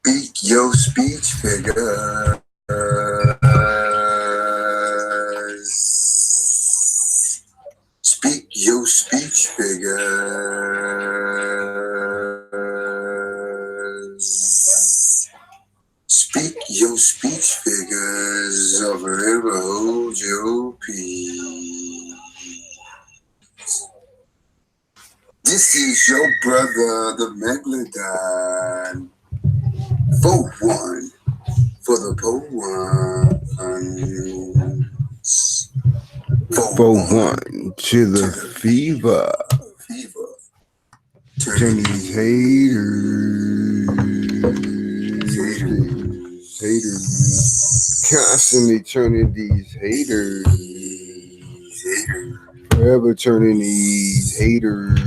Speak your speech figures. Speak your speech figures. Speak your speech figures or forever hold your peace. This is your brother, the Megalodon. Vote one for the poll ones. For one to the fever. Fever. Turn these haters. Constantly turning these haters. Forever turning these haters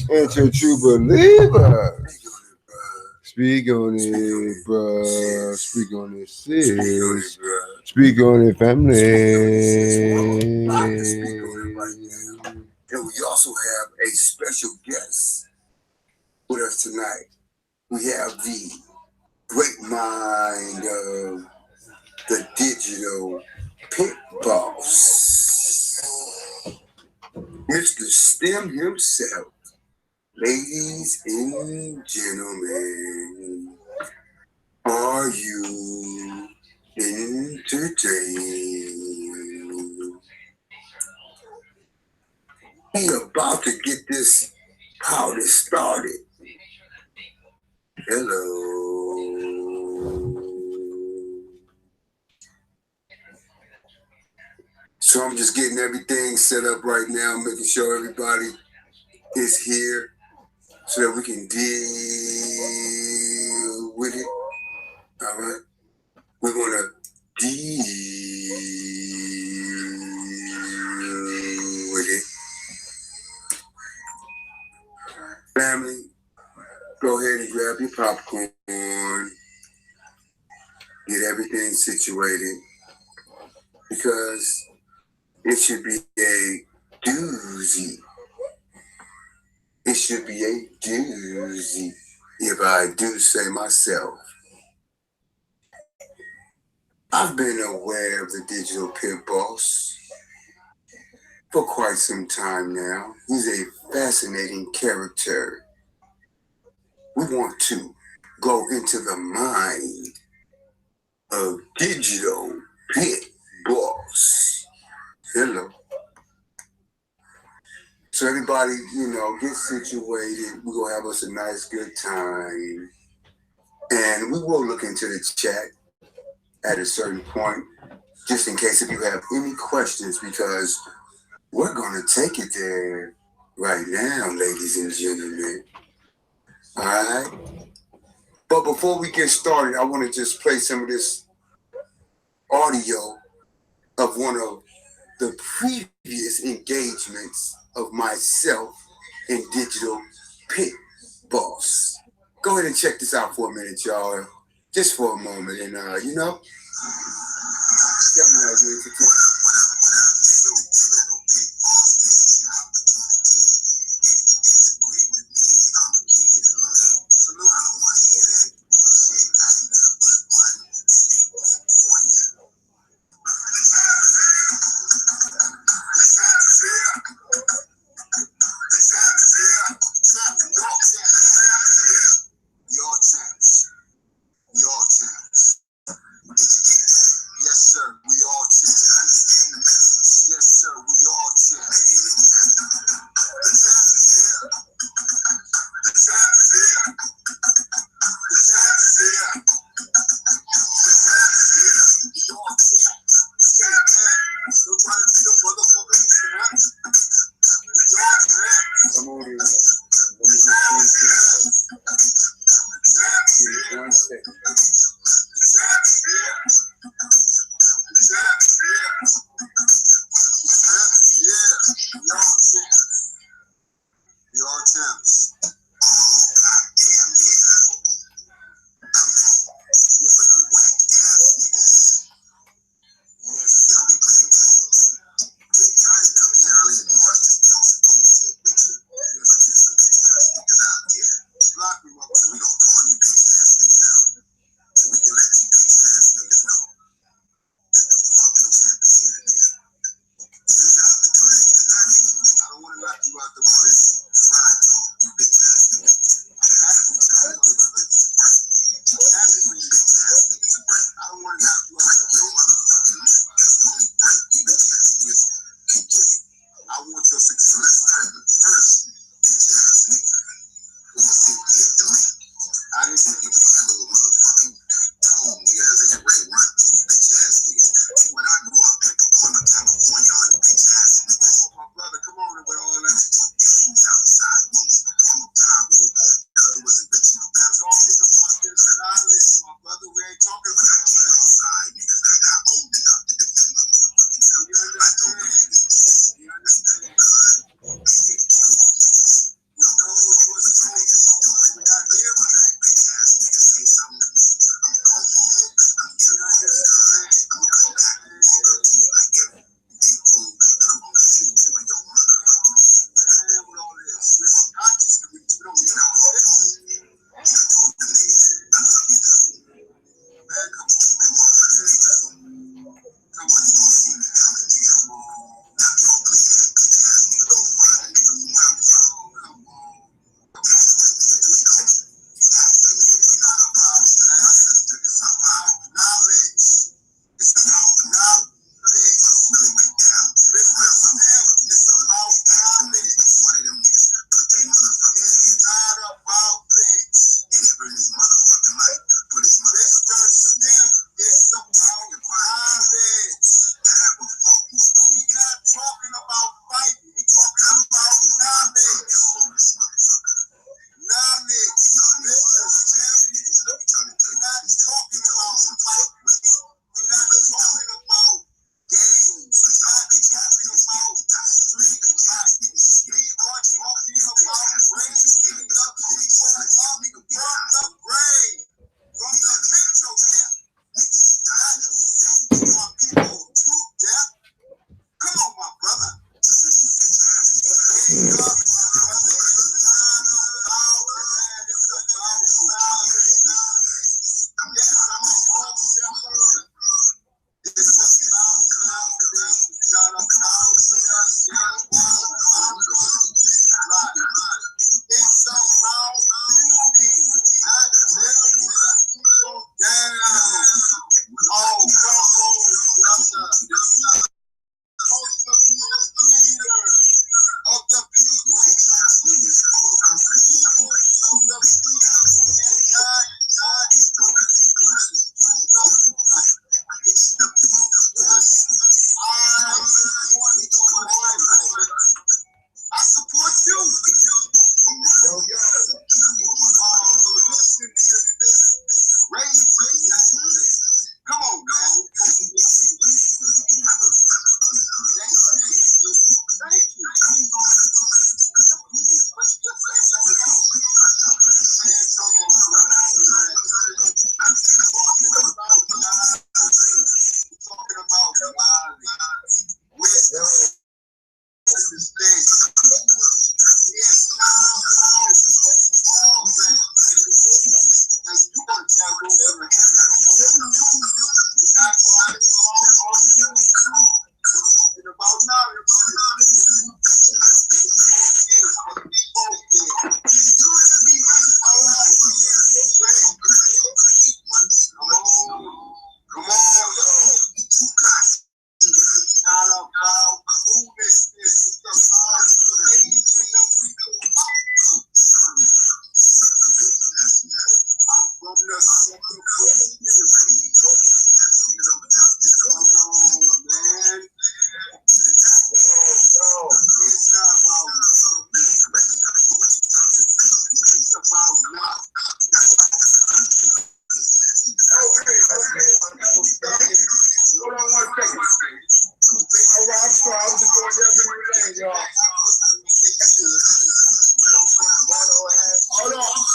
into true believers. Speak on it, bruh. Speak on it, sis. Speak on it, family. And we also have a special guest with us tonight. We have the great mind of the digital Pitt boss, Mr. STEM himself. Ladies and gentlemen, are you entertained? He about to get this party started. Hello. So I'm just getting everything set up right now, making sure everybody is here so that we can deal with it. All right. We're going to deal with it. Family, go ahead and grab your popcorn, get everything situated, because it should be a doozy. It should be a doozy, if I do say myself. I've been aware of the digital pit boss for quite some time now. He's a fascinating character. We want to go into the mind of digital pit boss. Hello. So everybody, get situated. We're going to have us a nice, good time. And we will look into the chat at a certain point, just in case if you have any questions, because we're going to take it there right now, ladies and gentlemen. All right? But before we get started, I want to just play some of this audio of one of the previous engagements of myself and digital pit boss. Go ahead and check this out for a minute, y'all. Just for a moment. And, tell me how you entertain. We all champs. Yes, sir. We all champs.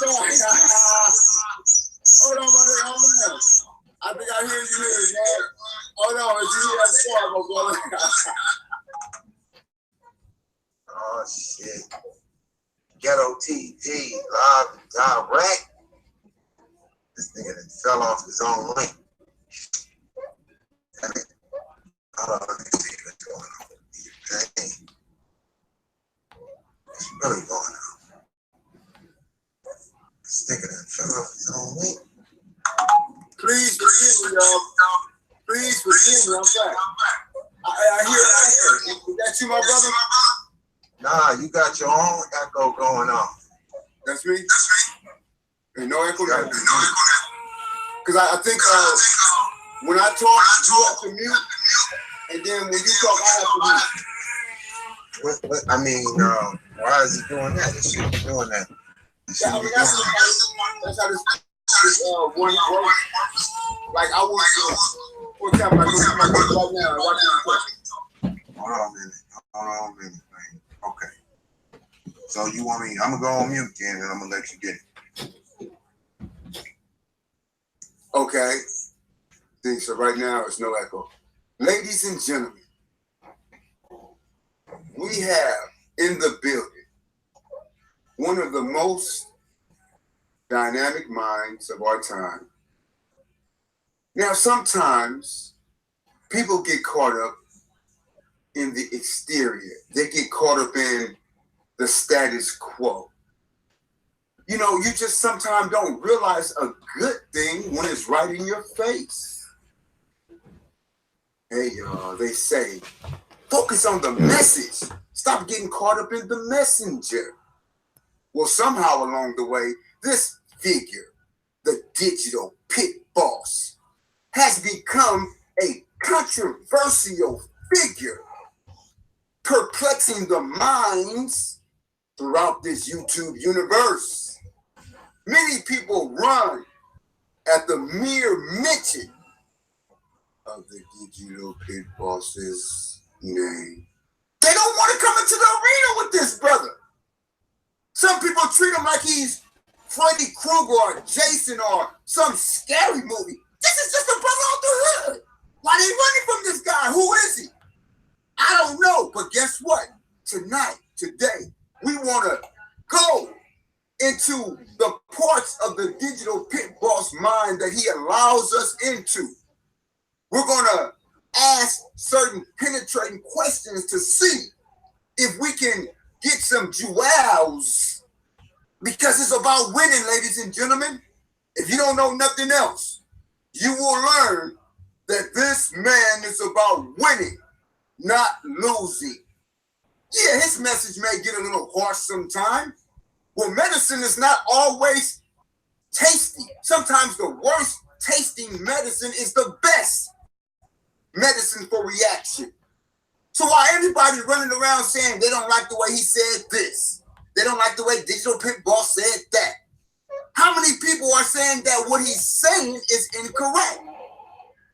Hold on, hold on. I think I hear you here, man. Hold on, it's you at the my brother. Oh shit. Ghetto TV, live and direct. This nigga that fell off his own link. Damn it. Let me see what's going on. Dang. What's really going on? This nigga that fell off his own link. Please forgive me, y'all. Please forgive me, I'm back. I hear an echo. Is that you, my brother? Nah, you got your own echo going on. That's me? Ain't no echo there. Because I think when I talk, you have to mute. And then when you talk, I have to mute. I mean, why is he doing that? He shouldn't be doing that. That's how this one works. Like I want to, for example, like right now, I'm watching the Hold on a minute, man. Okay. So you want me, I'm going to go on mute then, and I'm going to let you get it. Okay. So right now, it's no echo. Ladies and gentlemen, we have in the building one of the most dynamic minds of our time. Now, sometimes people get caught up in the exterior. They get caught up in the status quo. You know, you just sometimes don't realize a good thing when it's right in your face. Hey, y'all, they say, focus on the message. Stop getting caught up in the messenger. Well, somehow along the way, this figure, the digital Pitt boss, has become a controversial figure, perplexing the minds throughout this YouTube universe. Many people run at the mere mention of the digital Pitt boss's name. They don't want to come into the arena with this brother. Some people treat him like he's Freddy Krueger or Jason or some scary movie. This is just a brother off the hood. Why they running from this guy? Who is he? I don't know, but guess what? Tonight, today, we want to go into the parts of the digital Pitt boss mind that he allows us into. We're going to ask certain penetrating questions to see if we can get some jewels, because it's about winning, ladies and gentlemen. If you don't know nothing else, you will learn that this man is about winning, not losing. Yeah, his message may get a little harsh sometimes. Well, medicine is not always tasty. Sometimes the worst tasting medicine is the best medicine for reaction. So while everybody running around saying they don't like the way he said this, they don't like the way Digital Pitt Boss said that, how many people are saying that what he's saying is incorrect?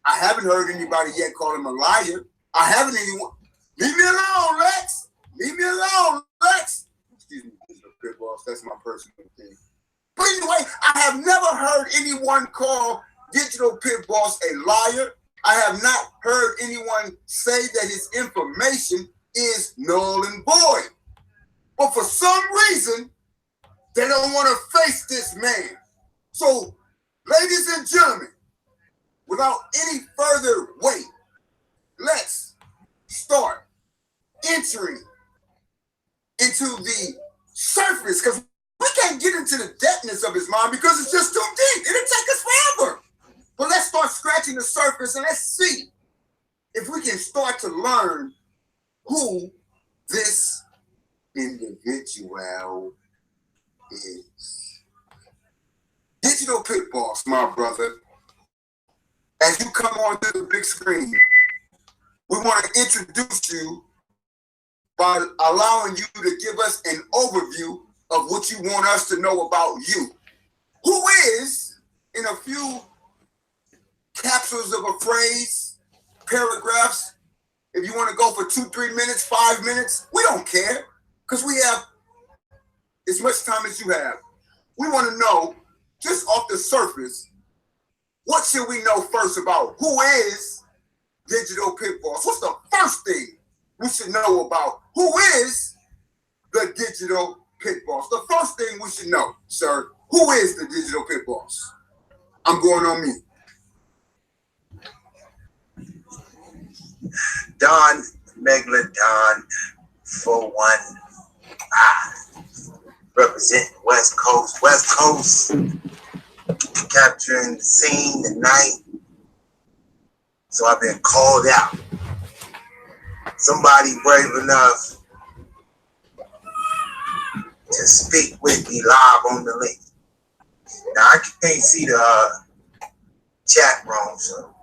I haven't heard anybody yet call him a liar. I haven't anyone. Leave me alone, Lex. Leave me alone, Lex. Excuse me, Digital Pitt Boss. That's my personal thing. But anyway, I have never heard anyone call Digital Pitt Boss a liar. I have not heard anyone say that his information is null and void. But for some reason, they don't want to face this man. So, ladies and gentlemen, without any further wait, let's start entering into the surface, because we can't get into the depthness of his mind because it's just too deep. It'll take us forever. But let's start scratching the surface and let's see if we can start to learn who this individual is. Digital Pitt Boss, my brother, as you come onto the big screen, we want to introduce you by allowing you to give us an overview of what you want us to know about you. Who is, in a few capsules of a phrase, paragraphs, if you want to go for 2-3 minutes, 5 minutes, we don't care, because we have as much time as you have. we want to know, just off the surface, what should we know first about who is Digital Pit Boss? What's the first thing we should know about who is the Digital Pit Boss? The first thing we should know, sir, who is the Digital Pit Boss? I'm going on mute. Don Megalodon 415, representing West Coast. West Coast, capturing the scene tonight. So I've been called out. Somebody brave enough to speak with me live on the link. Now I can't see the chat room, so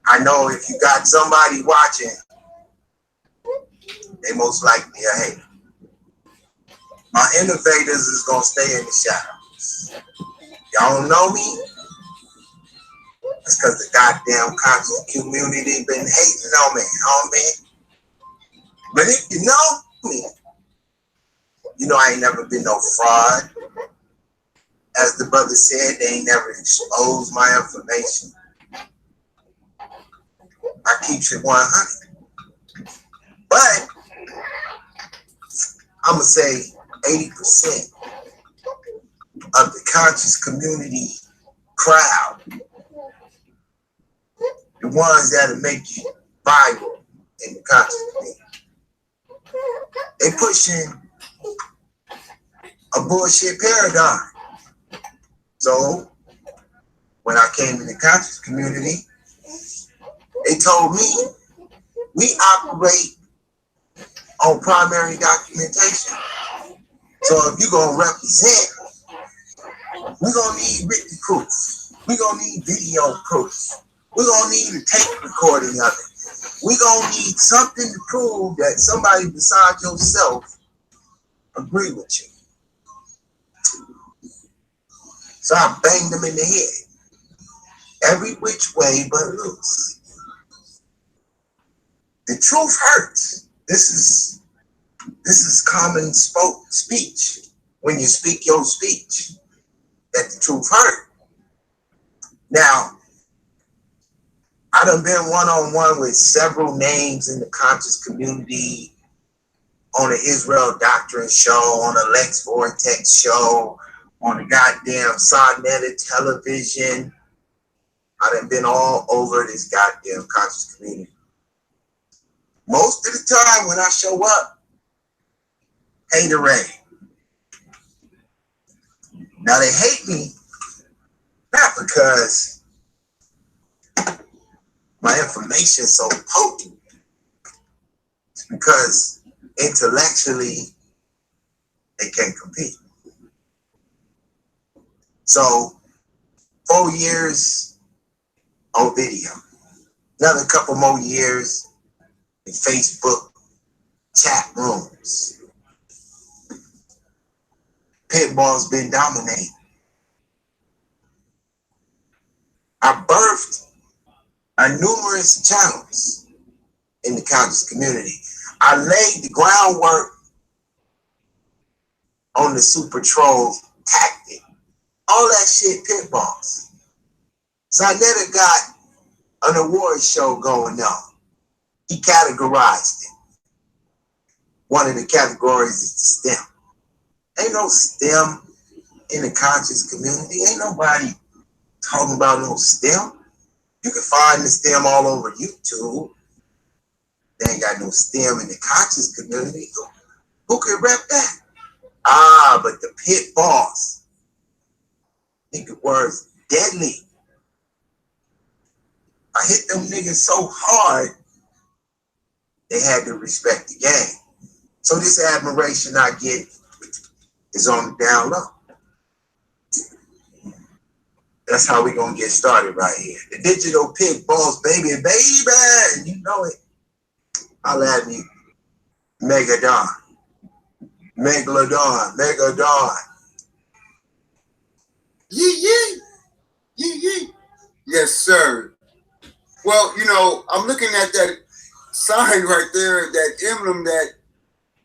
I know if you got somebody watching, they most likely are hating. My innovators is gonna stay in the shadows. Y'all don't know me? That's because the goddamn conscious community been hating on me, homie. But if you know me, you know I ain't never been no fraud. As the brother said, they ain't never exposed my information. I keep it 100. But I'm going to say 80% of the conscious community crowd, the ones that'll make you viral in the conscious community, they pushing a bullshit paradigm. So when I came in the conscious community, they told me we operate on primary documentation. So if you're going to represent, we're going to need written proof. We're going to need video proof. We're going to need a tape recording of it. We're going to need something to prove that somebody besides yourself agree with you. So I banged them in the head. Every which way but loose. The truth hurts. This is common speech. When you speak your speech, that the truth hurt. Now, I done been one-on-one with several names in the conscious community, on the Israel Doctrine show, on the Lex Vortex show, on the goddamn Saneter television. I done been all over this goddamn conscious community. Most of the time when I show up, haterade. Now they hate me, not because my information is so potent. It's because intellectually they can't compete. So 4 years on video, another couple more years in Facebook chat rooms. Pitbull's been dominating. I birthed numerous channels in the conscious community. I laid the groundwork on the super troll tactic. All that shit, Pitbulls. Saneter got an award show going on. He categorized it. One of the categories is STEM. Ain't no STEM in the conscious community. Ain't nobody talking about no STEM. You can find the STEM all over YouTube. They ain't got no STEM in the conscious community. Who could rep that? Ah, but the Pit Boss. Nigga words deadly. I hit them niggas so hard, they had to respect the game. So this admiration I get is on the down low. That's how we gonna get started right here. The Digital Pit Boss, baby, you know it. Holla at me, Megalodon. Yee. Yes, sir. Well, you know, I'm looking at that sign right there, that emblem, that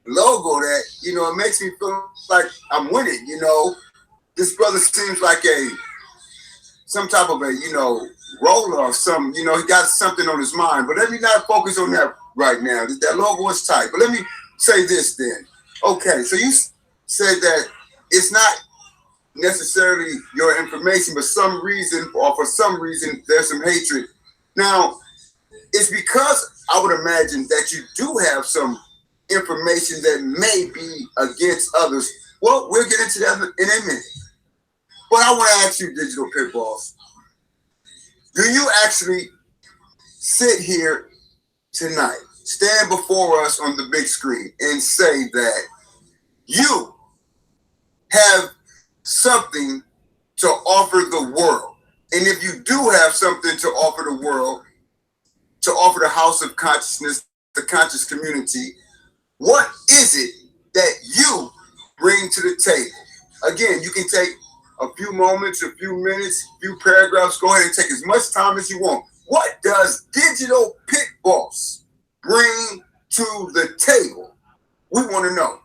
logo, that, you know, it makes me feel like I'm winning, you know. this brother seems like some type of roller or something. He got something on his mind. But let me not focus on that right now. That logo is tight. But let me say this then. Okay, so you said that it's not necessarily your information, but for some reason, there's some hatred. Now, it's because I would imagine that you do have some information that may be against others. Well, we'll get into that in a minute. But I want to ask you, Digital Pit Boss, do you actually sit here tonight, stand before us on the big screen, and say that you have something to offer the world? And if you do have something to offer the world, to offer the House of Consciousness, the conscious community, what is it that you bring to the table? Again, you can take a few moments, a few minutes, a few paragraphs. Go ahead and take as much time as you want. What does Digital Pit Boss bring to the table? We want to know.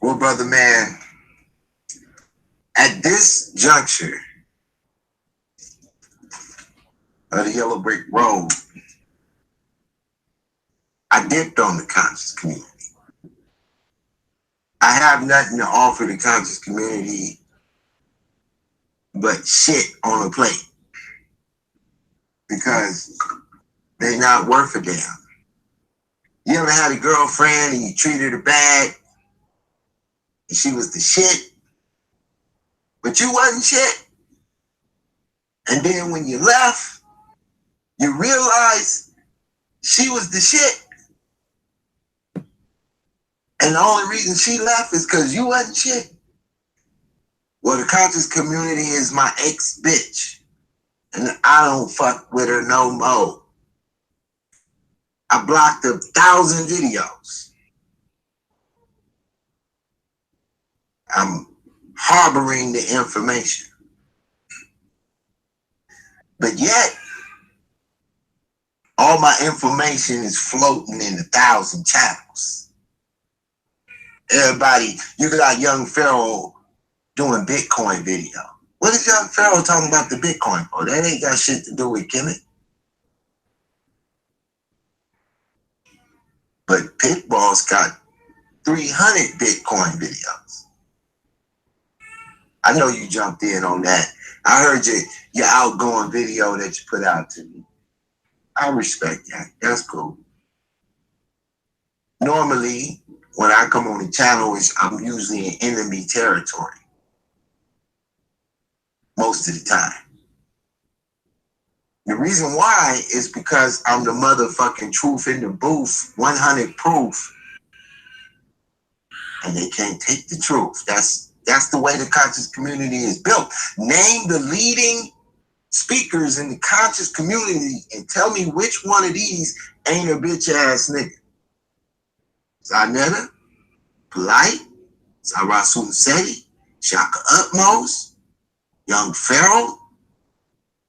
Well, brother man, at this juncture of the Yellow Brick Road, I dipped on the conscious community. I have nothing to offer the conscious community but shit on a plate, because they're not worth a damn. You ever had a girlfriend and you treated her bad and she was the shit, but you wasn't shit? And then when you left, you realized she was the shit. And the only reason she left is because you wasn't shit. Well, the conscious community is my ex-bitch, and I don't fuck with her no more. I blocked 1,000 videos. I'm harboring the information. But yet, all my information is floating in 1,000 channels. Everybody, you got Young Pharaoh doing Bitcoin video. What is Young Pharaoh talking about the Bitcoin for? That ain't got shit to do with Kemet. But Pit Boss got 300 Bitcoin videos. I know you jumped in on that. I heard your outgoing video that you put out to me. I respect that. That's cool. Normally, when I come on the channel, I'm usually in enemy territory. Most of the time. The reason why is because I'm the motherfucking truth in the booth, 100 proof. And they can't take the truth. That's the way the conscious community is built. Name the leading speakers in the conscious community and tell me which one of these ain't a bitch ass nigga. Saneter, Polite, Zarasu Seti, Shaka Utmost, Young Pharaoh.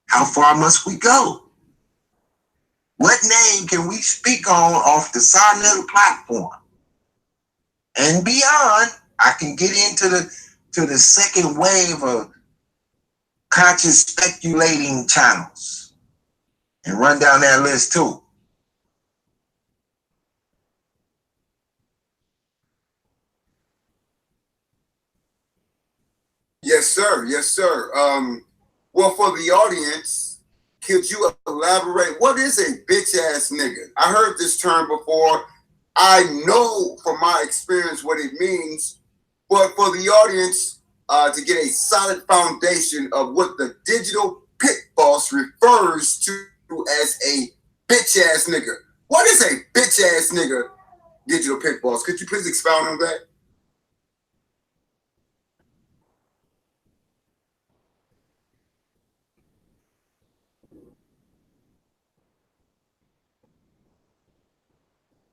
How far must we go? What name can we speak on off the Saneter platform? And beyond, I can get into the second wave of conscious speculating channels and run down that list too. Yes, sir. Yes, sir. Well, for the audience, could you elaborate? What is a bitch ass nigga? I heard this term before. I know from my experience what it means, but for the audience to get a solid foundation of what the Digital Pit Boss refers to as a bitch ass nigga. What is a bitch ass nigga, Digital Pit Boss? Could you please expound on that?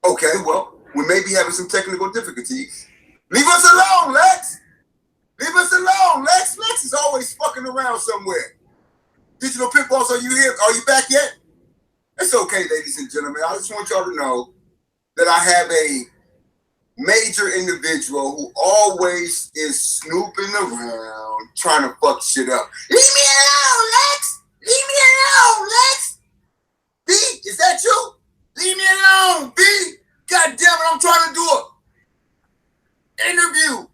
Okay, well, we may be having some technical difficulties. Leave us alone, Lex! Leave us alone, Lex! Lex is always fucking around somewhere. Digital Pit Boss, are you here? Are you back yet? It's okay, ladies and gentlemen. I just want y'all to know that I have a major individual who always is snooping around trying to fuck shit up. Leave me alone, Lex! Leave me alone, Lex! B, is that you? Leave me alone, B! God damn it, I'm trying to do an interview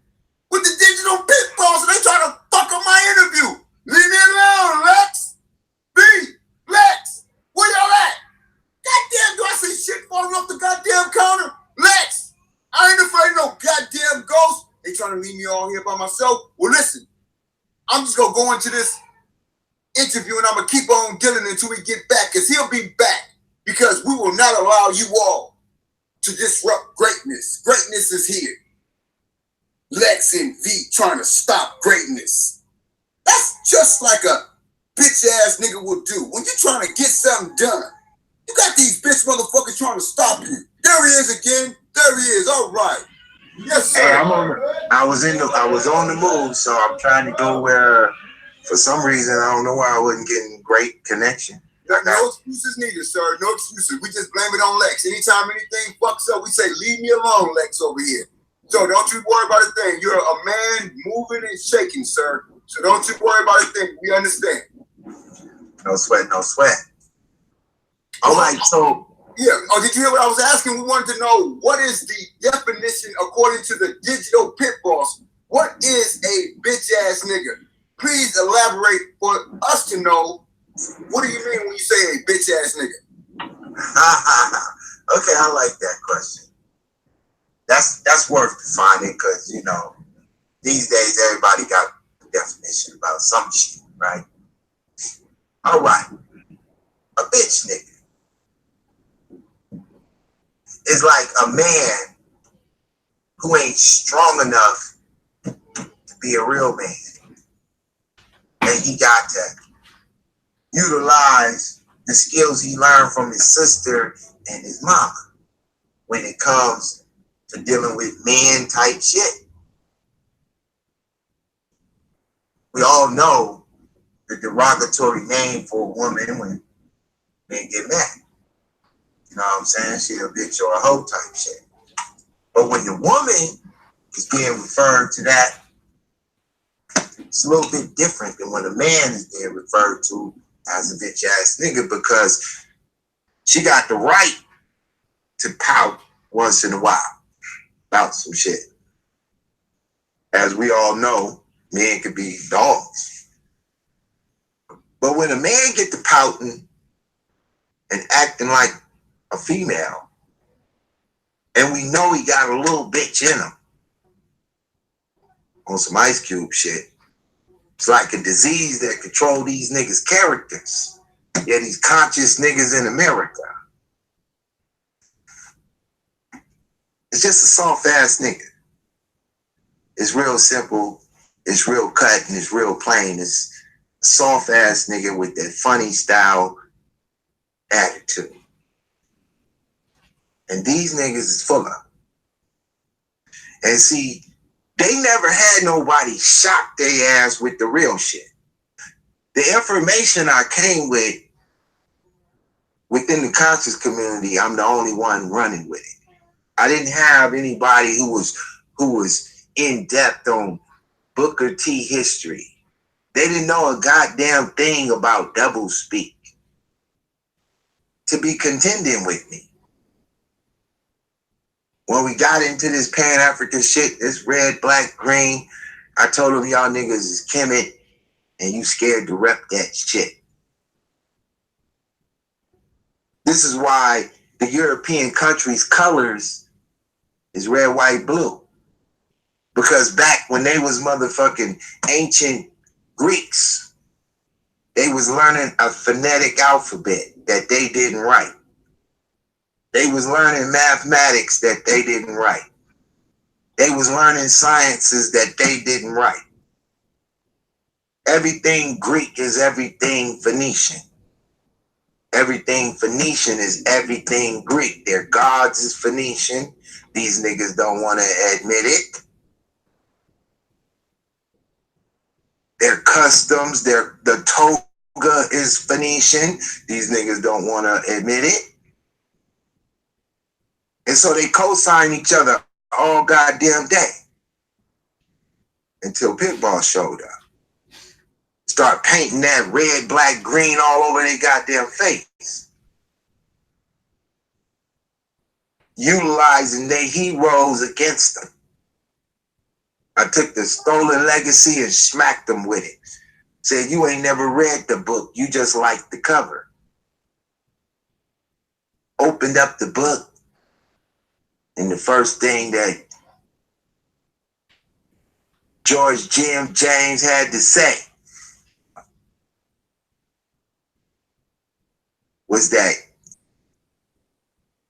with the digital pit bulls and they trying to fuck up my interview. Leave me alone, Lex! B, Lex! Where y'all at? Goddamn, do I see shit falling off the goddamn counter? Lex! I ain't afraid of no goddamn ghost. They trying to leave me all here by myself. Well, listen, I'm just gonna go into this interview and I'm gonna keep on dealing until we get back, because he'll be back. Because we will not allow you all to disrupt greatness. Greatness is here. Lex and V trying to stop greatness. That's just like a bitch ass nigga will do. When you're trying to get something done, you got these bitch motherfuckers trying to stop you. There he is again. There he is. All right. Yes, sir. Hey, I was on the move, so I'm trying to go where, for some reason, I don't know why I wasn't getting great connection. No excuses needed, sir. No excuses. We just blame it on Lex. Anytime anything fucks up, we say, leave me alone, Lex, over here. So don't you worry about a thing. You're a man moving and shaking, sir. So don't you worry about a thing. We understand. No sweat, no sweat. All right, so... Yeah. Oh, did you hear what I was asking? We wanted to know, what is the definition according to the digital pit boss? What is a bitch ass nigga? Please elaborate for us to know. What do you mean when you say a bitch ass nigga? Okay, I like that question. That's worth defining, because you know these days everybody got a definition about some shit, right? All right, a bitch nigga is like a man who ain't strong enough to be a real man, and he got to utilize the skills he learned from his sister and his mama when it comes to dealing with men type shit. We all know the derogatory name for a woman when men get mad. You know what I'm saying? She a bitch or a hoe type shit. But when the woman is being referred to that, it's a little bit different than when a man is being referred to as a bitch ass nigga, because she got the right to pout once in a while about some shit. As we all know, men could be dogs. But when a man get to pouting and acting like a female, and we know he got a little bitch in him on some Ice Cube shit, it's like a disease that control these niggas' characters. Yeah, these conscious niggas in America. It's just a soft ass nigga. It's real simple, it's real cut, and it's real plain. It's a soft ass nigga with that funny style attitude. And these niggas is full of. And see, they never had nobody shock their ass with the real shit. The information I came with within the conscious community, I'm the only one running with it. I didn't have anybody who was in depth on Booker T history. They didn't know a goddamn thing about double speak to be contending with me. When we got into this Pan-African shit, this red, black, green, I told them y'all niggas is Kemet and you scared to rep that shit. This is why the European countries' colors is red, white, blue. Because back when they was motherfucking ancient Greeks, they was learning a phonetic alphabet that they didn't write. They was learning mathematics that they didn't write. They was learning sciences that they didn't write. Everything Greek is everything Phoenician. Everything Phoenician is everything Greek. Their gods is Phoenician. These niggas don't want to admit it. Their customs, the toga is Phoenician. These niggas don't want to admit it. And so they co-sign each other all goddamn day until Pitbull showed up. Start painting that red, black, green all over their goddamn face. Utilizing their heroes against them. I took the stolen legacy and smacked them with it. Said, you ain't never read the book. You just like the cover. Opened up the book. And the first thing that George Jim James had to say was that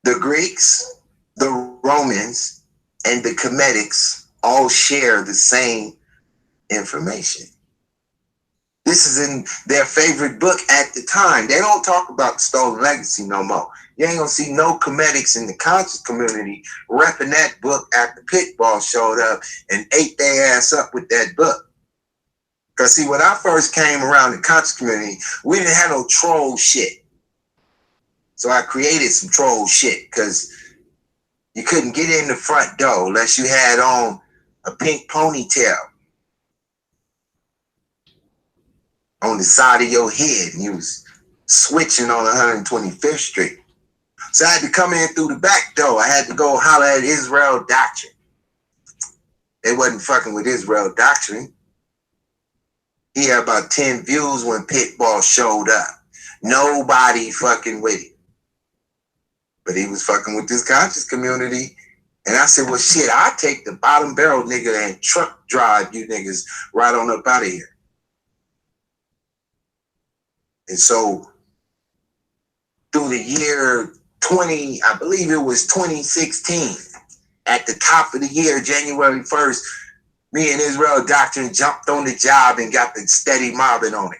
the Greeks, the Romans, and the Kkkkants all share the same information. This is in their favorite book at the time. They don't talk about stolen legacy no more. You ain't gonna see no Kkkkants in the conscious community repping that book after Pitbull showed up and ate their ass up with that book. Because see, when I first came around the conscious community, we didn't have no troll shit. So I created some troll shit because you couldn't get in the front door unless you had on a pink ponytail on the side of your head and you was switching on 125th Street. So I had to come in through the back door. I had to go holler at Israel Doctrine. They wasn't fucking with Israel Doctrine. He had about 10 views when Pitbull showed up. Nobody fucking with him. But he was fucking with this conscious community. And I said, well, shit, I'll take the bottom barrel nigga and truck drive you niggas right on up out of here. And so through the year I believe it was 2016, at the top of the year, January 1st, me and Israel Doctrine jumped on the job and got the steady mobbing on it.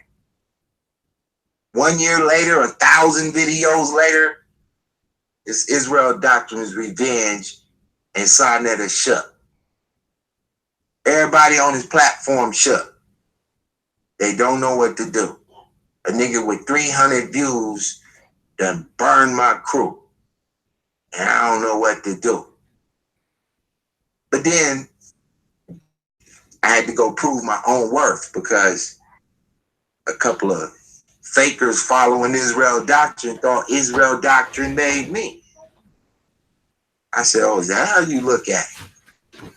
1 year later, 1,000 videos later, it's Israel Doctrine's revenge and Saneter shook. Everybody on his platform shook. They don't know what to do. A nigga with 300 views done burned my crew. And I don't know what to do. But then I had to go prove my own worth because a couple of fakers following Israel Doctrine thought Israel Doctrine made me. I said, oh, is that how you look at it?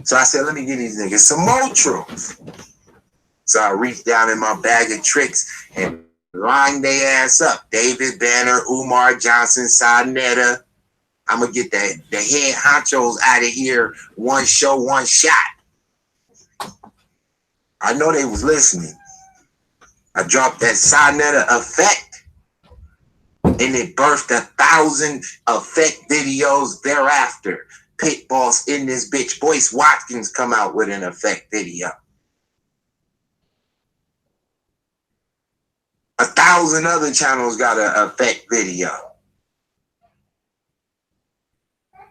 So I said, let me give these niggas some more truth. So I reached down in my bag of tricks and lined their ass up. David Banner, Umar Johnson, Saneter. I'm going to get the head honchos out of here. One show, one shot. I know they was listening. I dropped that Saneter effect and it birthed 1,000 effect videos thereafter. Pit Boss in this bitch. Boyce Watkins come out with an effect video. 1,000 other channels got an effect video.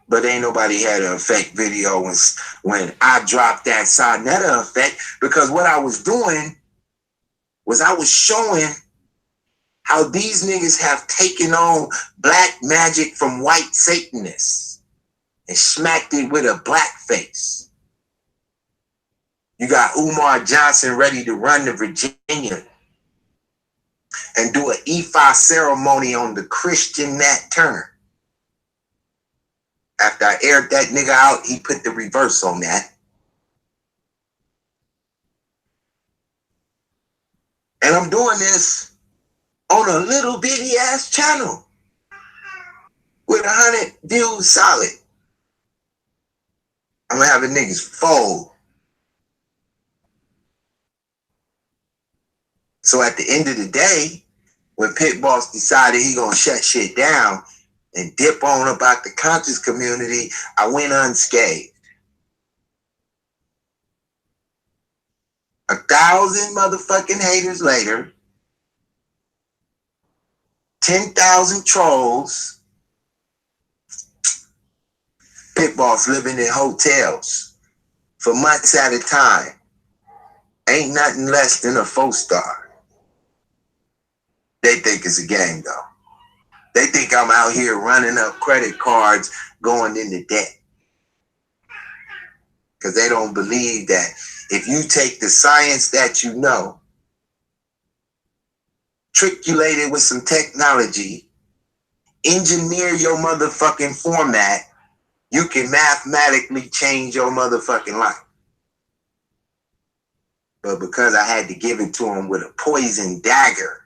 But ain't nobody had an effect video when I dropped that Saneter effect, because what I was doing was I was showing how these niggas have taken on black magic from white Satanists and smacked it with a black face. You got Umar Johnson ready to run to Virginia and do an Ifa ceremony on the Christian Nat Turner. After I aired that nigga out, he put the reverse on that. And I'm doing this on a little bitty ass channel with 100 views solid. I'm gonna have the niggas fold. So at the end of the day, when Pit Boss decided he gonna shut shit down and dip on about the conscious community, I went unscathed. 1,000 motherfucking haters later, 10,000 trolls, Pit Boss living in hotels for months at a time. Ain't nothing less than a 4-star. They think it's a game though. They think I'm out here running up credit cards, going into debt. because they don't believe that if you take the science that you know, triculate it with some technology, engineer your motherfucking format, you can mathematically change your motherfucking life. But because I had to give it to them with a poison dagger,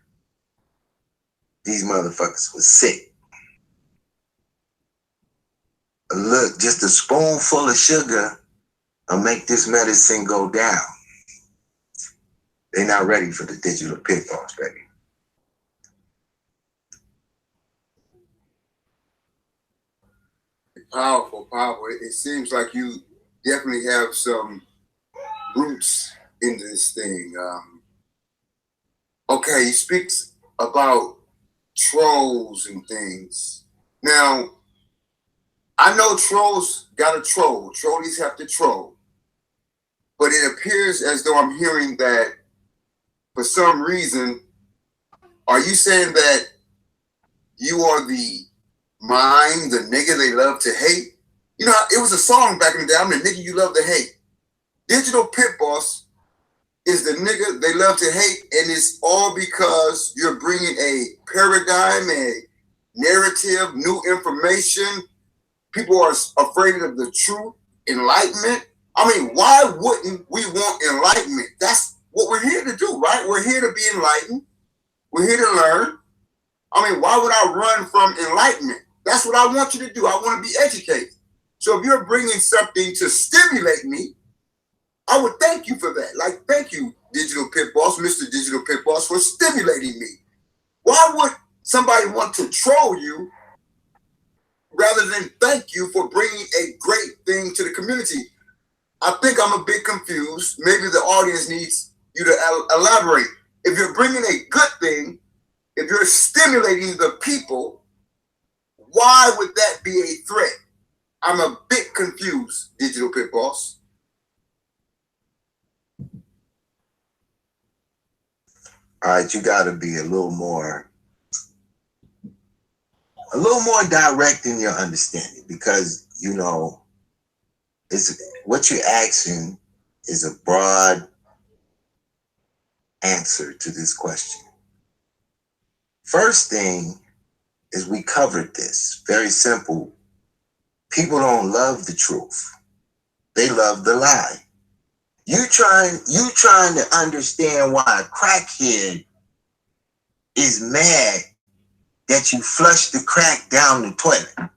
these motherfuckers was sick. Look, just a spoonful of sugar will make this medicine go down. They're not ready for the digital pitfalls, baby. Powerful, powerful. It seems like you definitely have some roots in this thing. Okay, he speaks about trolls and things. Now, I know trolls got to troll. Trolleys have to troll. But it appears as though I'm hearing that for some reason, are you saying that you are the mind, the nigga they love to hate? You know, it was a song back in the day, I'm the nigga you love to hate. Digital Pit Boss is the nigga they love to hate, and it's all because you're bringing a paradigm, a narrative, new information. People are afraid of the truth, enlightenment. I mean, why wouldn't we want enlightenment? That's what we're here to do, right? We're here to be enlightened. We're here to learn. I mean, why would I run from enlightenment? That's what I want you to do. I want to be educated. So if you're bringing something to stimulate me, I would thank you for that. Like, thank you, Digital Pit Boss, Mr. Digital Pit Boss, for stimulating me. Why would somebody want to troll you rather than thank you for bringing a great thing to the community? I think I'm a bit confused. Maybe the audience needs you to elaborate. If you're bringing a good thing, if you're stimulating the people, why would that be a threat? I'm a bit confused, Digital Pit Boss. All right, you got to be a little more direct in your understanding, because, you know, what you're asking is a broad answer to this question. First thing is, we covered this. Very simple. People don't love the truth. They love the lie. You trying to understand why a crackhead is mad that you flush the crack down the toilet.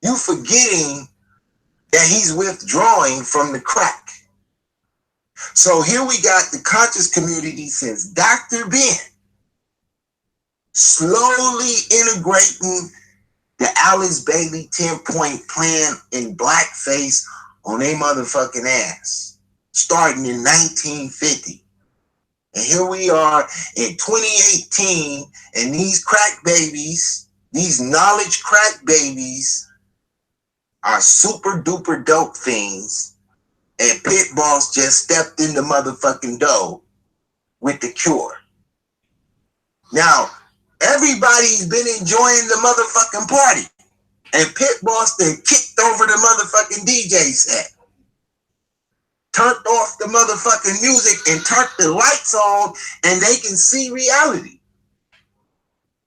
You forgetting that he's withdrawing from the crack. So here we got the conscious community since Dr. Ben slowly integrating the Alice Bailey 10-point plan in blackface on their motherfucking ass, starting in 1950. And here we are in 2018, and these crack babies, these knowledge crack babies, are super duper dope things, and Pit Boss just stepped in the motherfucking dough with the cure. Now, everybody's been enjoying the motherfucking party, and Pit Boss then kicked over the motherfucking DJ set, turned off the motherfucking music and turned the lights on, and they can see reality.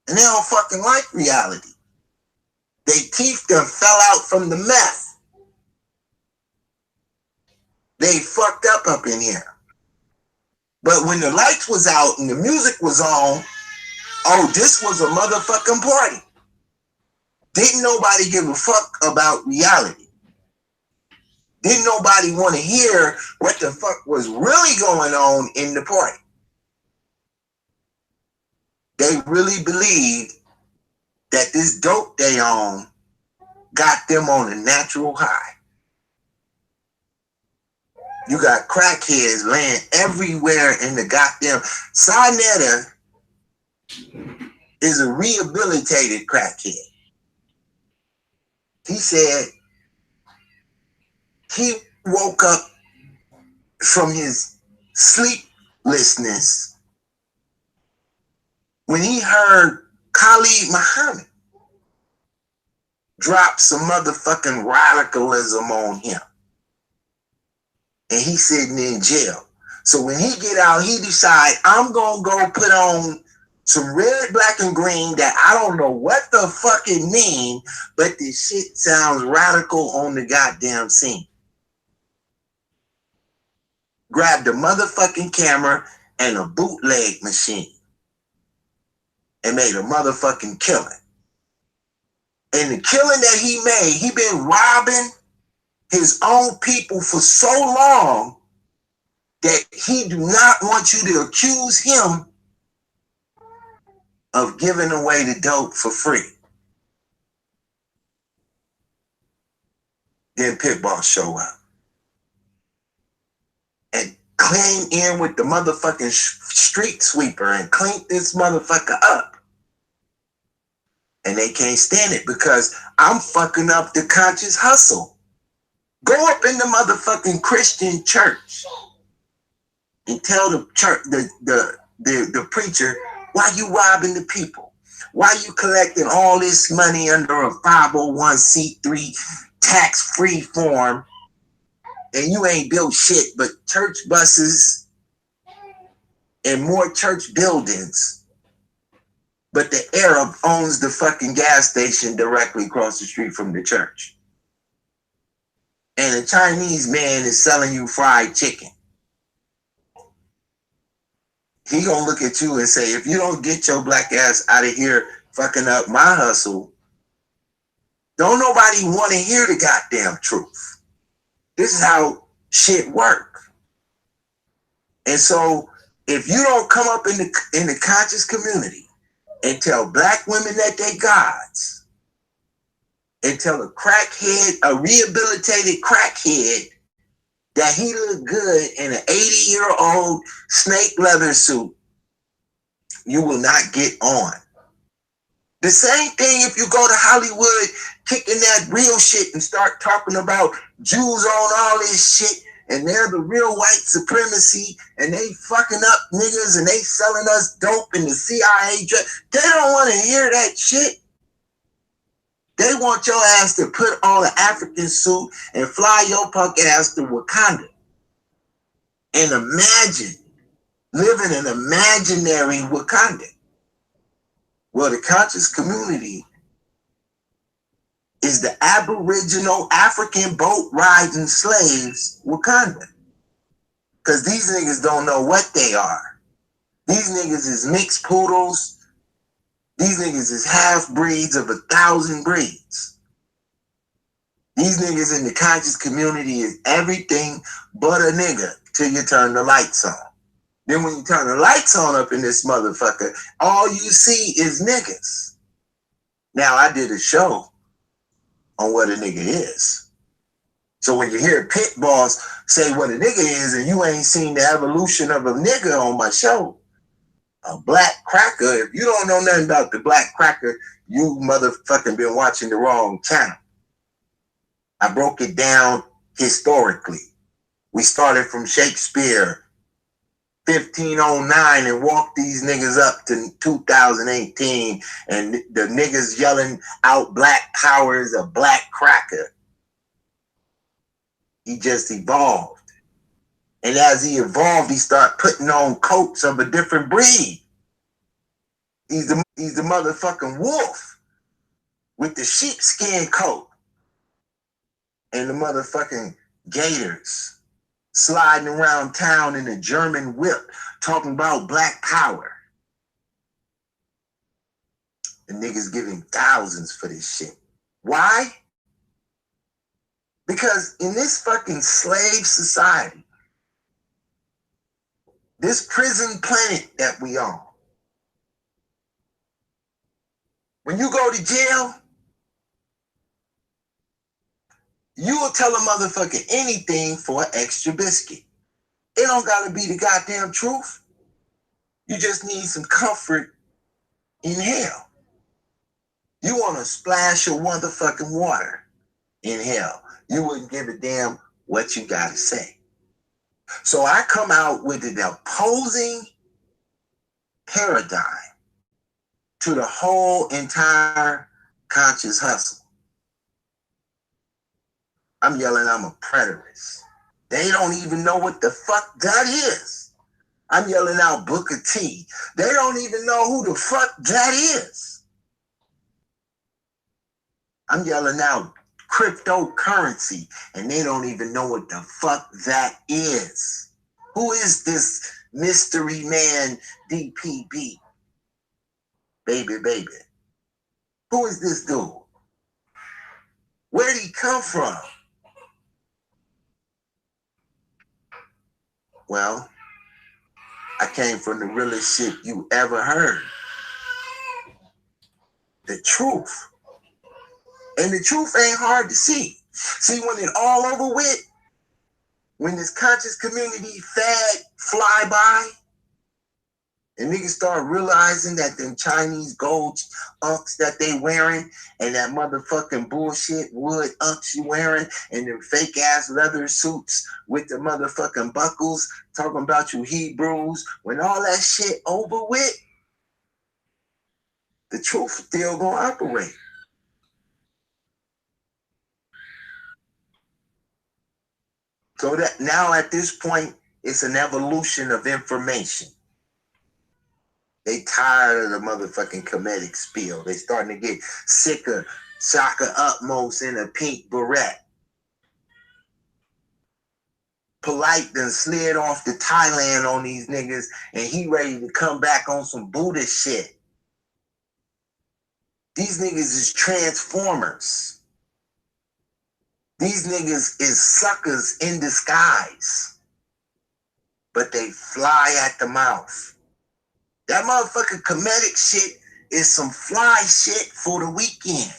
And they don't fucking like reality. They teeth done fell out from the meth. They fucked up in here. But when the lights was out and the music was on, oh, this was a motherfucking party. Didn't nobody give a fuck about reality. Didn't nobody want to hear what the fuck was really going on in the party. They really believed that this dope they own got them on a natural high. You got crackheads laying everywhere in the goddamn... Saneter is a rehabilitated crackhead. He said he woke up from his sleeplessness when he heard Khalid Muhammad drop some motherfucking radicalism on him. and he's sitting in jail. So when he get out, he decide, I'm gonna go put on some red, black, and green that I don't know what the fuck it mean, but this shit sounds radical on the goddamn scene. Grabbed the motherfucking camera and a bootleg machine and made a motherfucking killing. And the killing that he made, he been robbing his own people for so long that he do not want you to accuse him of giving away the dope for free. Then Pit Boss show up and came in with the motherfucking street sweeper and cleaned this motherfucker up. And they can't stand it because I'm fucking up the conscious hustle. Go up in the motherfucking Christian church and tell the church, the preacher, why you robbing the people? Why you collecting all this money under a 501c3 tax-free form and you ain't built shit but church buses and more church buildings? But the Arab owns the fucking gas station directly across the street from the church. And a Chinese man is selling you fried chicken. He gonna look at you and say, if you don't get your black ass out of here fucking up my hustle, don't nobody want to hear the goddamn truth. This is how shit work. And so if you don't come up in the conscious community and tell black women that they gods, and tell a crackhead, a rehabilitated crackhead, that he look good in an 80-year-old snake leather suit, you will not get on. The same thing if you go to Hollywood, kicking that real shit and start talking about Jews on all this shit, and they're the real white supremacy, and they fucking up niggas, and they selling us dope in the CIA. They don't want to hear that shit. They want your ass to put on an African suit and fly your punk ass to Wakanda. And imagine living an imaginary Wakanda. Well, the conscious community is the Aboriginal African boat riding slaves Wakanda. Because these niggas don't know what they are. These niggas is mixed poodles. These niggas is half-breeds of 1,000 breeds. These niggas in the conscious community is everything but a nigga till you turn the lights on. Then when you turn the lights on up in this motherfucker, all you see is niggas. Now, I did a show on what a nigga is. So when you hear Pit Boss say what a nigga is and you ain't seen the evolution of a nigga on my show, a black cracker, if you don't know nothing about the black cracker, you motherfucking been watching the wrong channel. I broke it down historically. We started from Shakespeare, 1509, and walked these niggas up to 2018, and the niggas yelling out black power is a black cracker. He just evolved. And as he evolved, he started putting on coats of a different breed. He's the motherfucking wolf with the sheepskin coat and the motherfucking gators sliding around town in a German whip talking about black power. The niggas giving thousands for this shit. Why? Because in this fucking slave society, this prison planet that we on, when you go to jail, you will tell a motherfucker anything for an extra biscuit. It don't gotta be the goddamn truth. You just need some comfort in hell. You want a splash of motherfucking water in hell. You wouldn't give a damn what you gotta say. So I come out with an opposing paradigm to the whole entire conscious hustle. I'm yelling I'm a preterist. They don't even know what the fuck that is. I'm yelling out Booker T. They don't even know who the fuck that is. I'm yelling out cryptocurrency, and they don't even know what the fuck that is. Who is this mystery man DPB? Baby. Who is this dude? Where did he come from? Well, I came from the realest shit you ever heard. The truth. And the truth ain't hard to see. See, when it all over with, when this conscious community fad fly by, and niggas start realizing that them Chinese gold unks that they wearing and that motherfucking bullshit wood unks you wearing and them fake ass leather suits with the motherfucking buckles talking about you Hebrews, when all that shit over with, the truth still gonna operate. So that now at this point, it's an evolution of information. They tired of the motherfucking comedic spiel. They starting to get sick of Shaka Utmost in a pink beret. Polite done slid off to Thailand on these niggas, and he ready to come back on some Buddha shit. These niggas is transformers. These niggas is suckers in disguise. But they fly at the mouth. That motherfucking comedic shit is some fly shit for the weekend.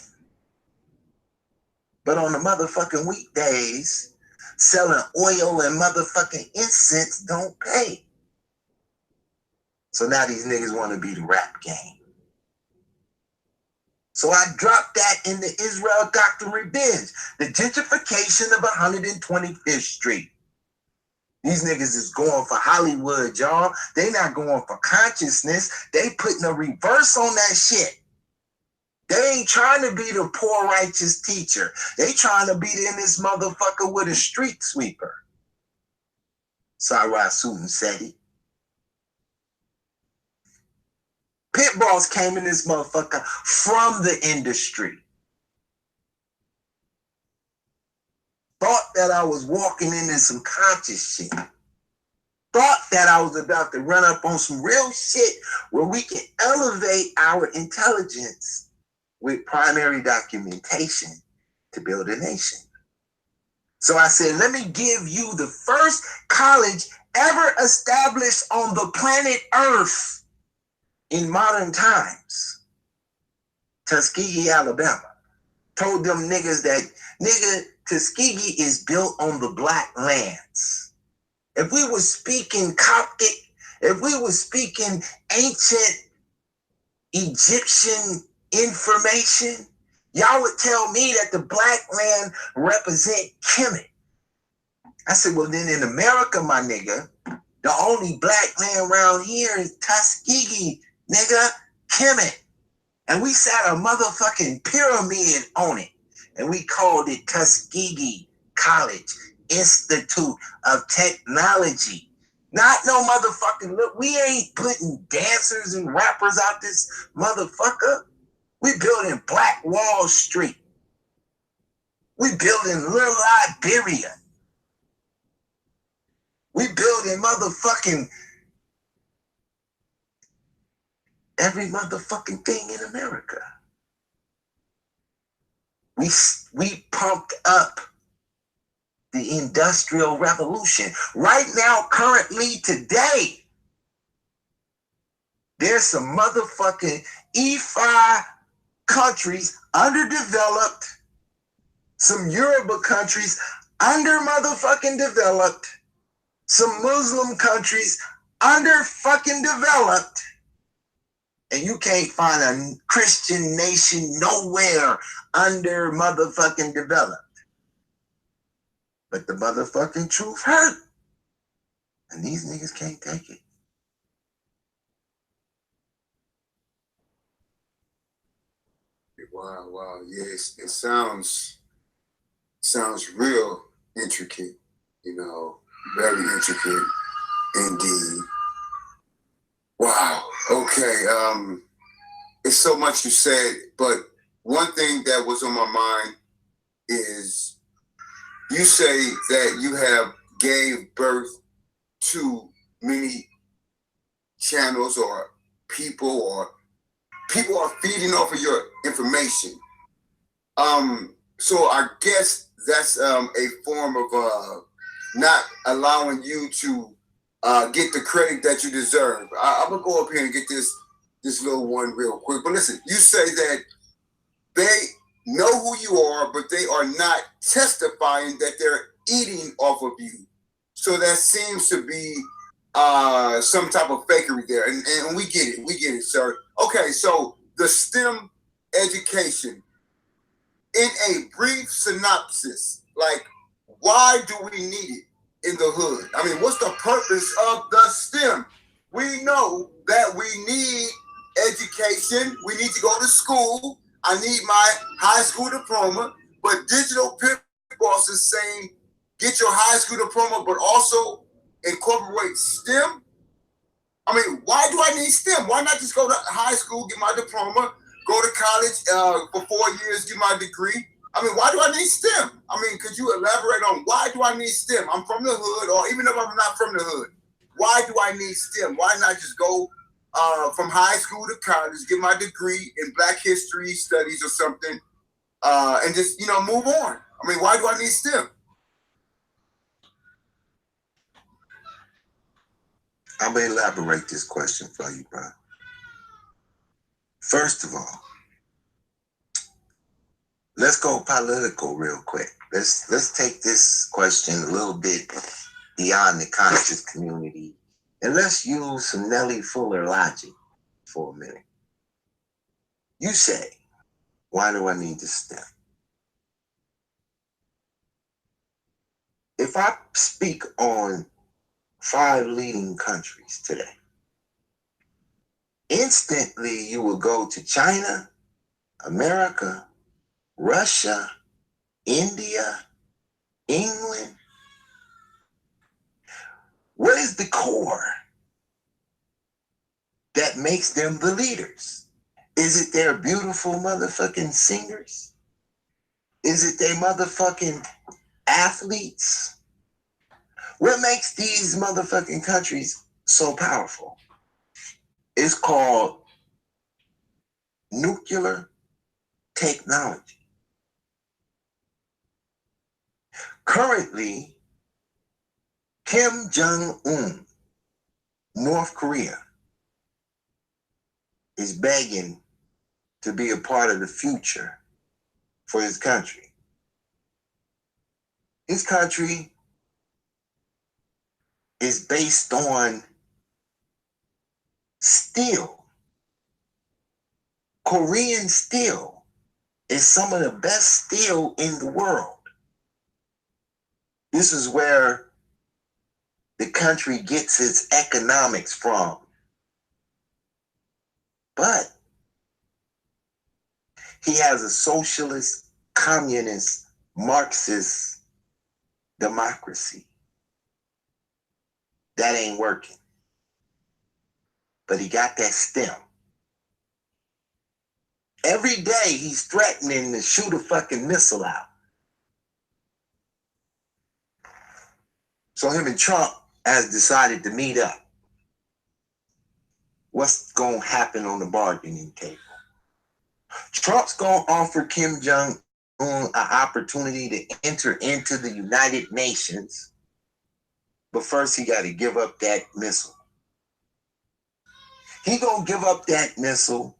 But on the motherfucking weekdays, selling oil and motherfucking incense don't pay. So now these niggas want to be the rap game. So I dropped that in the Israel Dr. Revenge, the gentrification of 125th Street. These niggas is going for Hollywood, y'all. They not going for consciousness. They putting a reverse on that shit. They ain't trying to be the poor righteous teacher. They trying to be in this motherfucker with a street sweeper. Sarah Susan said it. Pit Boss came in this motherfucker from the industry. Thought that I was walking into some conscious shit. Thought that I was about to run up on some real shit where we can elevate our intelligence with primary documentation to build a nation. So I said, let me give you the first college ever established on the planet Earth in modern times. Tuskegee, Alabama. Told them niggas that, nigga, Tuskegee is built on the black lands. If we were speaking Coptic, if we were speaking ancient Egyptian information, y'all would tell me that the black land represent Kemet. I said, well, then in America, my nigga, the only black land around here is Tuskegee, nigga, Kemet. And we sat a motherfucking pyramid on it. And we called it Tuskegee College Institute of Technology. Not no motherfucking, look, we ain't putting dancers and rappers out this motherfucker. We building Black Wall Street. We building Little Liberia. We building motherfucking every motherfucking thing in America. We pumped up the Industrial Revolution. Right now, currently, today, there's some motherfucking E5 countries underdeveloped, some Yoruba countries under motherfucking developed, some Muslim countries under fucking developed, and you can't find a Christian nation nowhere under motherfucking developed. But the motherfucking truth hurt. And these niggas can't take it. Wow. Yes, it sounds real intricate. You know, very intricate indeed. Wow. Okay. It's so much you said, but one thing that was on my mind is you say that you have gave birth to many channels or people are feeding off of your information. So I guess that's a form of not allowing you to get the credit that you deserve. I'm gonna go up here and get this little one real quick. But listen, you say that they know who you are, but they are not testifying that they're eating off of you. So that seems to be some type of fakery there, and we get it, sir. Okay, so the STEM education, in a brief synopsis, like, why do we need it in the hood? I mean, what's the purpose of the STEM? We know that we need education. We need to go to school. I need my high school diploma. But Digital Pit Boss is saying, get your high school diploma, but also incorporate STEM. I mean, why do I need STEM? Why not just go to high school, get my diploma, go to college for 4 years, get my degree? I mean, why do I need STEM? I mean, could you elaborate on why do I need STEM? I'm from the hood, or even if I'm not from the hood, why do I need STEM? Why not just go from high school to college, get my degree in Black History Studies or something, and just, move on? I mean, why do I need STEM? I'm going to elaborate this question for you, bro. First of all, let's go political real quick. Let's take this question a little bit beyond the conscious community, and let's use some Nelly Fuller logic for a minute. You say, why do I need this STEM? If I speak on 5 leading countries today, instantly you will go to China, America, Russia, India, England. What is the core that makes them the leaders? Is it their beautiful motherfucking singers? Is it their motherfucking athletes? What makes these motherfucking countries so powerful? It's called nuclear technology. Currently, Kim Jong-un, North Korea, is begging to be a part of the future for his country. His country is based on steel. Korean steel is some of the best steel in the world. This is where the country gets its economics from. But he has a socialist, communist, Marxist democracy. That ain't working. But he got that STEM. Every day he's threatening to shoot a fucking missile out. So him and Trump has decided to meet up. What's going to happen on the bargaining table? Trump's going to offer Kim Jong-un an opportunity to enter into the United Nations. But first he got to give up that missile. He going to give up that missile,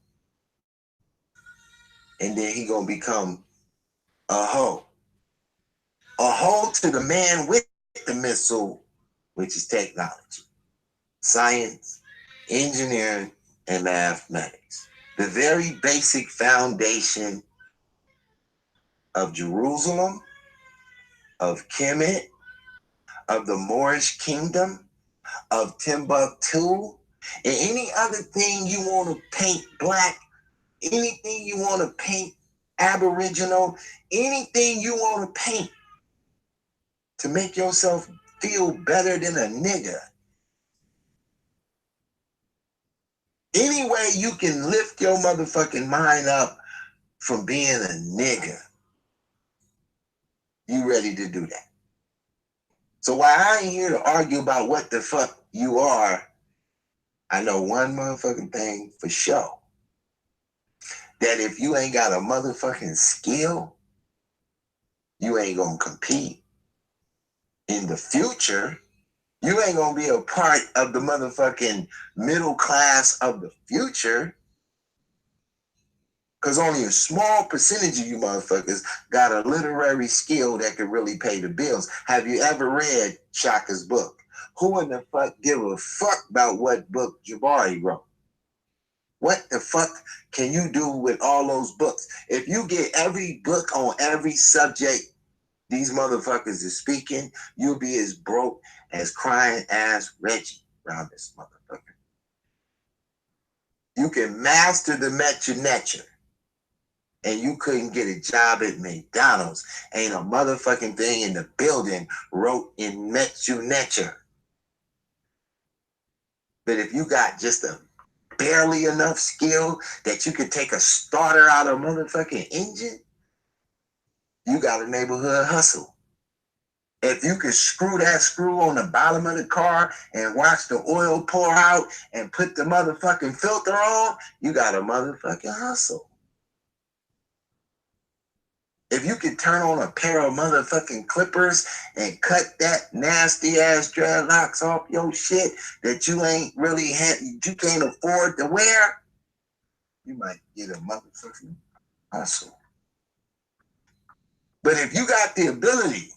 and then he going to become a hoe. A hoe to the man with the missile, which is technology, science, engineering, and mathematics. The very basic foundation of Jerusalem, of Kemet, of the Moorish kingdom, of Timbuktu, and any other thing you want to paint black, anything you want to paint aboriginal, anything you want to paint to make yourself feel better than a nigga. Any way you can lift your motherfucking mind up from being a nigga, you ready to do that. So while I ain't here to argue about what the fuck you are, I know one motherfucking thing for sure. That if you ain't got a motherfucking skill, you ain't gonna compete. In the future, you ain't gonna be a part of the motherfucking middle class of the future. Because only a small percentage of you motherfuckers got a literary skill that could really pay the bills. Have you ever read Shaka's book? Who in the fuck give a fuck about what book Jabari wrote? What the fuck can you do with all those books? If you get every book on every subject these motherfuckers is speaking, you'll be as broke as crying ass Reggie around this motherfucker. You can master the Metcha and you couldn't get a job at McDonald's. Ain't a motherfucking thing in the building wrote in Metcha. But if you got just a barely enough skill that you could take a starter out of a motherfucking engine, you got a neighborhood hustle. If you can screw that screw on the bottom of the car and watch the oil pour out and put the motherfucking filter on, you got a motherfucking hustle. If you can turn on a pair of motherfucking clippers and cut that nasty ass dreadlocks off your shit that you ain't really you can't afford to wear, you might get a motherfucking hustle. But if you got the ability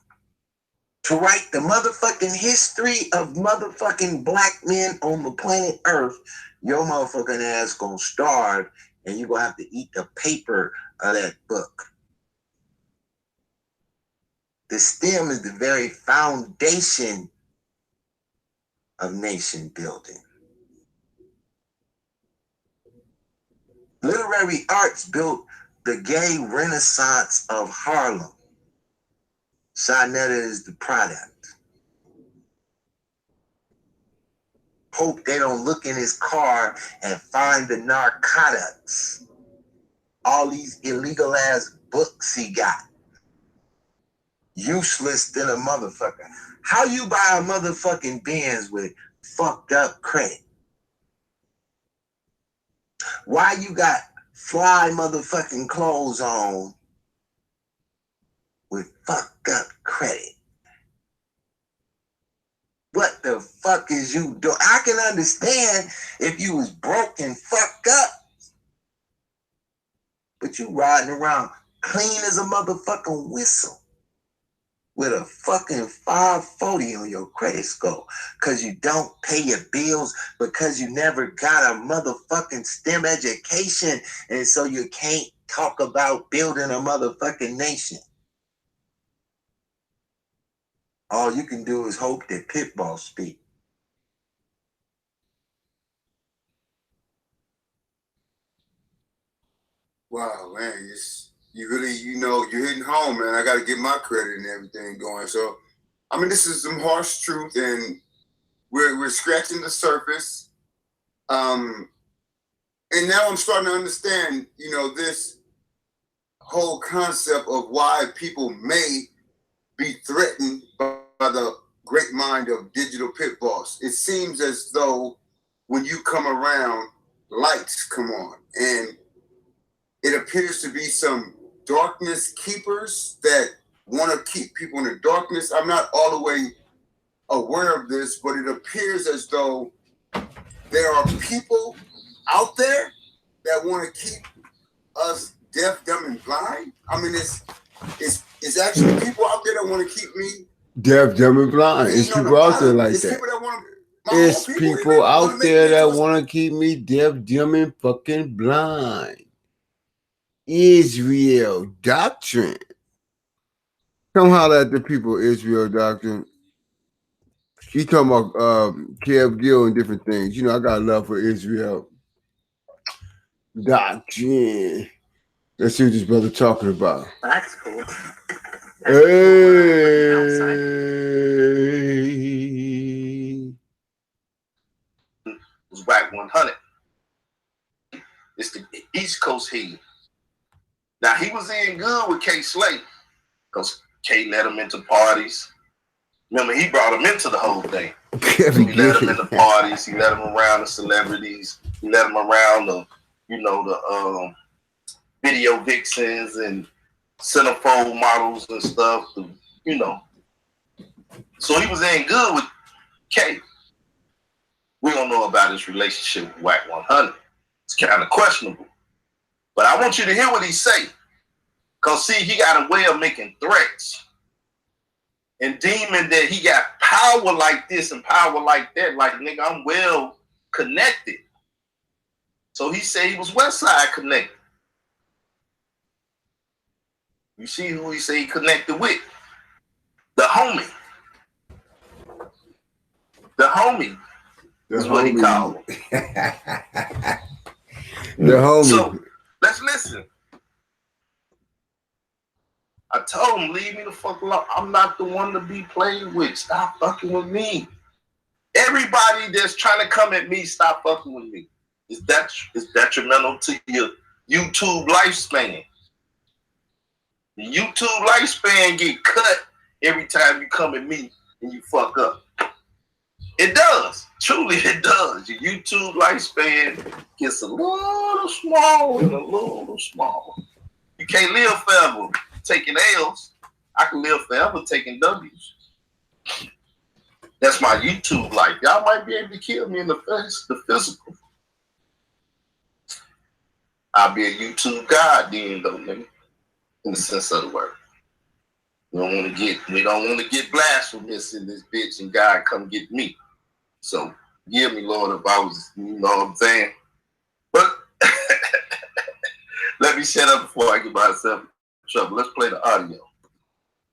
to write the motherfucking history of motherfucking black men on the planet Earth, your motherfucking ass gonna starve and you gonna have to eat the paper of that book. The STEM is the very foundation of nation building. Literary arts built the gay renaissance of Harlem. Saneter is the product. Hope they don't look in his car and find the narcotics. All these illegal ass books he got. Useless than a motherfucker. How you buy a motherfucking Benz with fucked up credit? Why you got fly motherfucking clothes on with fucked up credit? What the fuck is you doing? I can understand if you was broke and fucked up, but you riding around clean as a motherfucking whistle with a fucking 540 on your credit score because you don't pay your bills because you never got a motherfucking STEM education, and so you can't talk about building a motherfucking nation. All you can do is hope that Pitbull speak. Wow, man, you really, you're hitting home, man. I got to get my credit and everything going. So, I mean, this is some harsh truth, and we're scratching the surface. And now I'm starting to understand, this whole concept of why people may be threatened by the great mind of Digital Pit Boss. It seems as though when you come around, lights come on, and it appears to be some darkness keepers that want to keep people in the darkness. I'm not all the way aware of this, but it appears as though there are people out there that want to keep us deaf, dumb, and blind. I mean, it's actually people out there that want to keep me deaf, dumb, and blind. It's people out there like that. It's people out there that want to keep me deaf, dumb, and fucking blind. Israel doctrine. Come holler at the people, Israel doctrine. He talking about Kev Gillz and different things. I got love for Israel doctrine. Let's see what this brother talking about. That's cool. Hey. close head. Now, he was in good with K Slay because K let him into parties. Remember, he brought him into the whole thing. So he let him in the parties. He let him around the celebrities. He let him around the, the video vixens and centerfold models and stuff. So he was in good with K. We don't know about his relationship with Wack 100. It's kind of questionable. But I want you to hear what he say. Because, see, he got a way of making threats and deeming that he got power like this and power like that. Like, nigga, I'm well connected. So he said he was West Side connected. You see who he say he connected with? The homie. The homie is what he called him. The homie. So let's listen. I told him, leave me the fuck alone. I'm not the one to be played with. Stop fucking with me. Everybody that's trying to come at me, stop fucking with me. It's detrimental to your YouTube lifespan. The YouTube lifespan get cut every time you come at me and you fuck up. It does. Truly, it does. Your YouTube lifespan gets a little small and a little small. You can't live forever taking L's. I can live forever taking W's. That's my YouTube life. Y'all might be able to kill me in the physical. I'll be a YouTube god then, though, nigga. In the sense of the word. We don't want to get blasphemous in this bitch and God come get me. So give me, Lord, if I was, you know what I'm saying? But let me shut up before I get myself in trouble. Let's play the audio.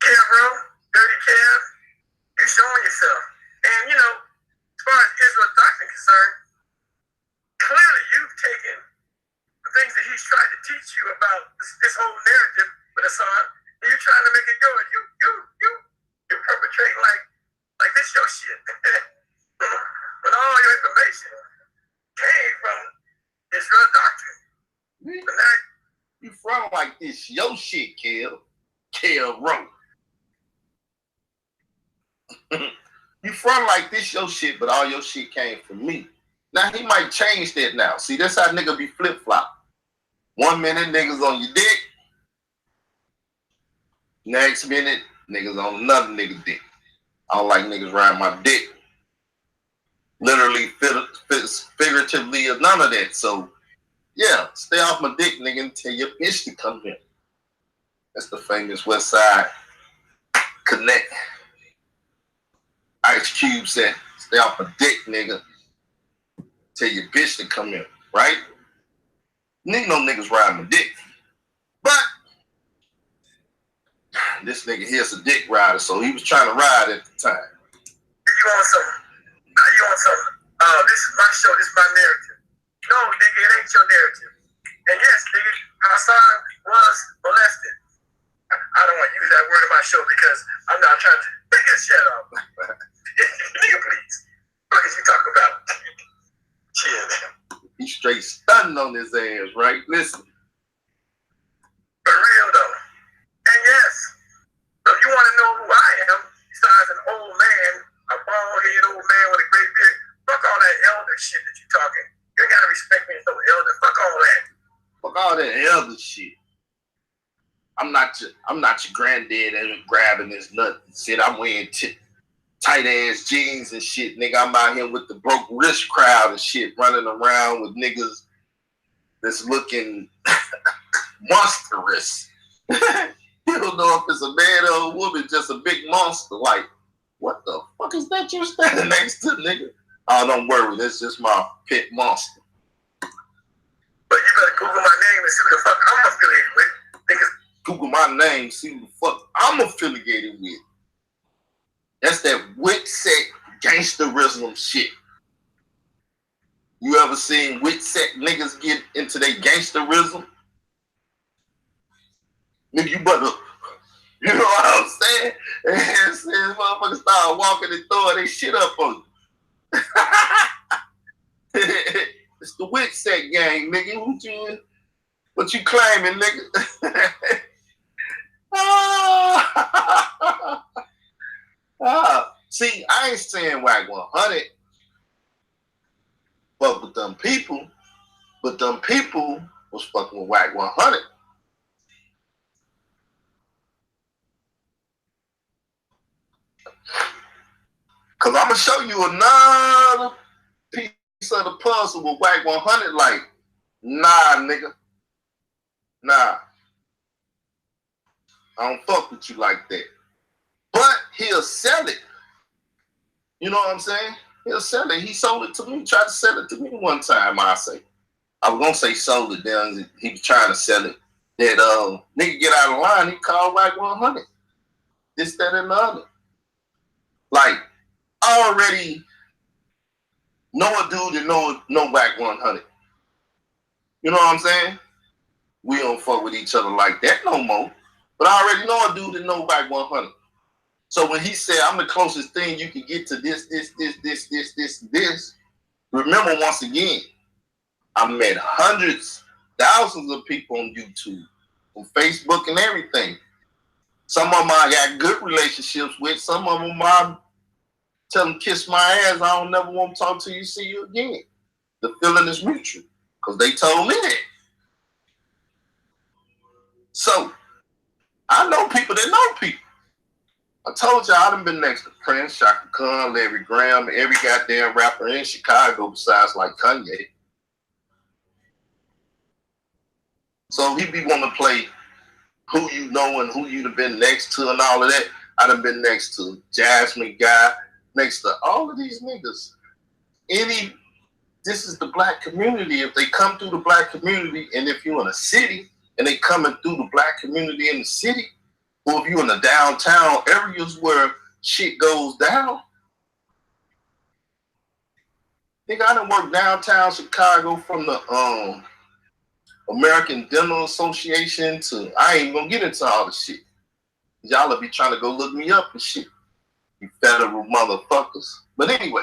Kev, bro, Dirty Kev, you showing yourself. And, as far as Israel doctrine concerned, clearly you've taken the things that he's tried to teach you about this whole narrative with Hassan, and you're trying to make it go. You're perpetrating like this your shit. But all your information came from Israel doctrine. But now, You front like this your shit, Kev. Kev wrote. You front like this your shit, but all your shit came from me. Now he might change that now. See, that's how nigga be flip-flop. 1 minute niggas on your dick. Next minute, niggas on another nigga dick. I don't like niggas riding my dick. Literally, figuratively, or none of that. So, yeah, stay off my dick, nigga, and tell your bitch to come here. That's the famous West Side Connect. Ice Cube said, stay off my dick, nigga. Tell your bitch to come here, right? Nigga, no niggas riding my dick. But this nigga here's a dick rider, so he was trying to ride at the time. you want something? Now you want something? This is my show. This is my narrative. No, nigga, it ain't your narrative. And yes, nigga, Hassan was molested. I don't want to use that word in my show because I'm not trying to make it shut up. Nigga, please. What did you talk about? Chill. He straight stunning on his ass, right? Listen. For real, though. And yes, so if you want to know who I am, besides an old man, a bald-headed old man with a great beard, fuck all that elder shit that you're talking. You ain't got to respect me as no elder. Fuck all that. Fuck all that elder shit. I'm not your granddad that grabbing his nut and shit. I'm wearing tight ass jeans and shit, nigga. I'm out here with the broke wrist crowd and shit, running around with niggas that's looking monstrous. You don't know if it's a man or a woman, just a big monster. Like, what the fuck is that you're standing next to, nigga? Oh, don't worry, that's just my pet monster. But you better Google my name and see what the fuck I'm affiliated with. Niggas. Google my name, see what the fuck I'm affiliated with. That's that Witset gangsterism shit. You ever seen Witset niggas get into their gangsterism? Nigga, you better, you know what I'm saying? And since motherfuckers start walking and throwing their shit up on you. It's the Witset gang, nigga. What you claiming, nigga? See, I ain't saying whack 100, but with them people was fucking with whack 100. Cause I'm gonna show you another piece of the puzzle with whack 100. Like, nah, nigga, nah, I don't fuck with you like that. But he'll sell it. You know what I'm saying? He'll sell it. He sold it to me. Tried to sell it to me one time. I was gonna say sold it. Then he was trying to sell it. That nigga get out of line. He called whack 100. This, that, and the other. Like, I already know a dude that know whack 100. You know what I'm saying? We don't fuck with each other like that no more. But I already know a dude that know whack 100. So when he said, I'm the closest thing you can get to this, remember once again, I met hundreds, thousands of people on YouTube, on Facebook and everything. Some of them I got good relationships with. Some of them I tell them kiss my ass. I don't never want to talk to you, see you again. The feeling is mutual because they told me that. So I know people that know people. I told you I done been next to Prince, Kkkkant, Larry Graham, every goddamn rapper in Chicago besides like Kanye. So he be wanting to play who you know and who you done been next to and all of that. I done been next to Jasmine Guy, next to all of these niggas. This is the black community. If they come through the black community, and if you're in a city and they coming through the black community in the city, or if you're in the downtown areas where shit goes down, nigga, I done worked downtown Chicago from the American Dental Association to, I ain't gonna get into all the shit. Y'all will be trying to go look me up and shit. You federal motherfuckers. But anyway,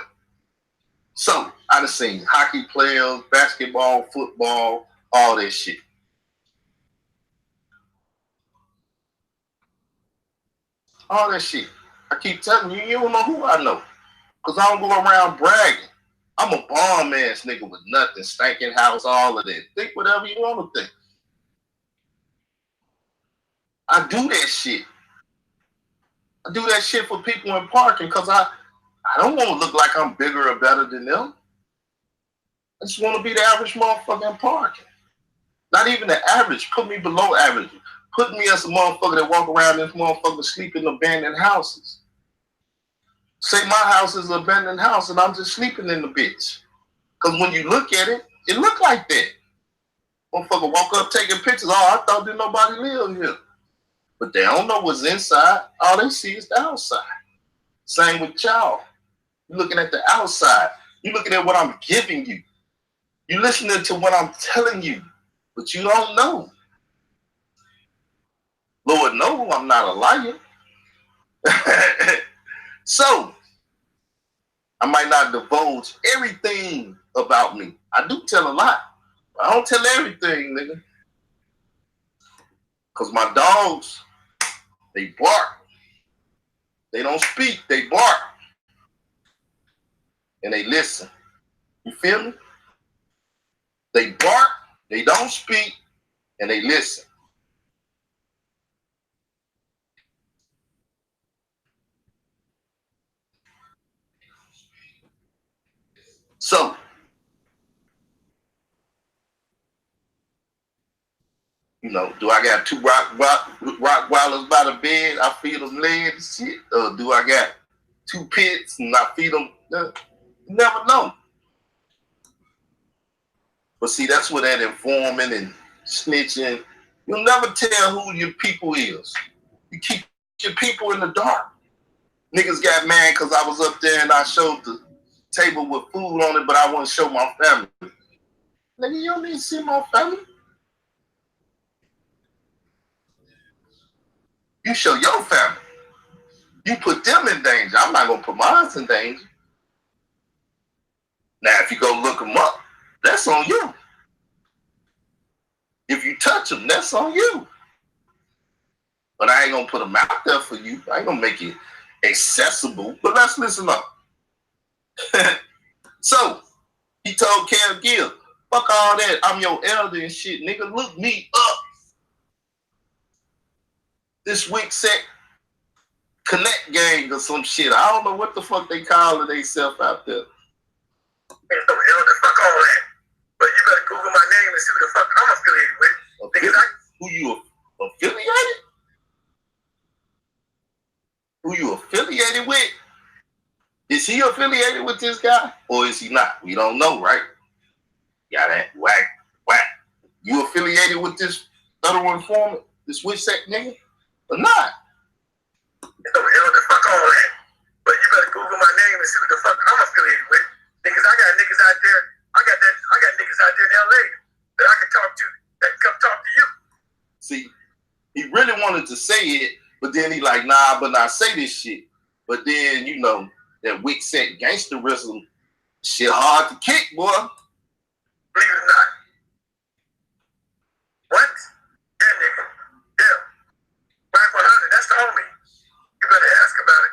so I done seen hockey players, basketball, football, all that shit. All that shit. I keep telling you, you don't know who I know. Because I don't go around bragging. I'm a bomb ass nigga with nothing, stinking house, all of that. Think whatever you want to think. I do that shit. I do that shit for people in parking because I don't want to look like I'm bigger or better than them. I just want to be the average motherfucker in parking. Not even the average. Put me below average. Put me as a motherfucker that walk around this motherfucker sleep in abandoned houses. Say my house is an abandoned house and I'm just sleeping in the bitch. Because when you look at it, it look like that. Motherfucker walk up taking pictures. Oh, I thought that nobody lived here. But they don't know what's inside. All they see is the outside. Same with y'all. You're looking at the outside. You're looking at what I'm giving you. You're listening to what I'm telling you. But you don't know. Lord knows I'm not a liar. So, I might not divulge everything about me. I do tell a lot. I don't tell everything, nigga. Because my dogs, they bark. They don't speak, they bark. And they listen. You feel me? They bark, they don't speak, and they listen. So, you know, do I got two Rottweilers by the bed? I feed them lead and shit. Or do I got two pits and I feed them? You never know. But see, that's where that informant and snitching, you'll never tell who your people is. You keep your people in the dark. Niggas got mad because I was up there and I showed the table with food on it, but I wouldn't show my family. Nigga, you don't need to see my family. You show your family. You put them in danger. I'm not going to put mine in danger. Now, if you go look them up, that's on you. If you touch touch them. That's on you. But I ain't gonna put them out there for you. I ain't gonna make it accessible. But let's listen up. So he told Kev Gillz, fuck all that. I'm your elder and shit. Nigga, look me up. This week set Connect gang or some shit. I don't know what the fuck they calling themselves out there. Elder, fuck all that. But you better Google my name and see who the fuck I'm affiliated with. Who you affiliated? Who you affiliated with? Is he affiliated with this guy or is he not? We don't know, right? Got that whack. You affiliated with this other informant, this witch sect nigga, or not? Elder, fuck all that. But you better Google my name and see who the fuck I'm affiliated with. Because I got niggas out there. I got niggas out there in LA that I can talk to, that can come talk to you. See, he really wanted to say it, but then he like, nah, but not say this shit. But then, you know, that wick set gangsterism shit hard to kick, boy. Believe it or not. What? Yeah, nigga. Yeah. Black 100, that's the homie. You better ask about it.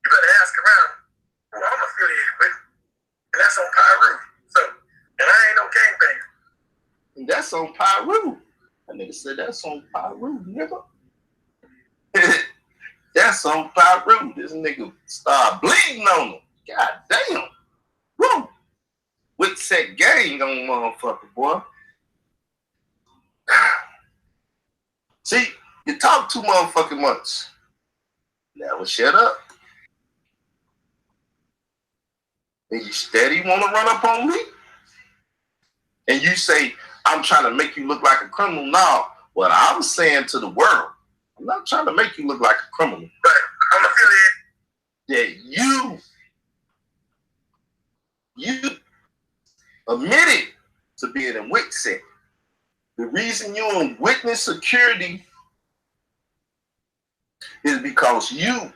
You better ask around who I'm affiliated with. And that's on Pyru. So, and I ain't no gangbanger. And that's on Pyru. That nigga said that's on Pyru, nigga. That's on Pyru. This nigga started bleeding on him. God damn. Woo. With set gang on motherfucker, boy. See, you talk too motherfucking much. Now shut up. And you steady want to run up on me? And you say, I'm trying to make you look like a criminal. Now, what I'm saying to the world, I'm not trying to make you look like a criminal. But I'm affiliated. That you admitted to being in WICSEC. The reason you're in witness security is because you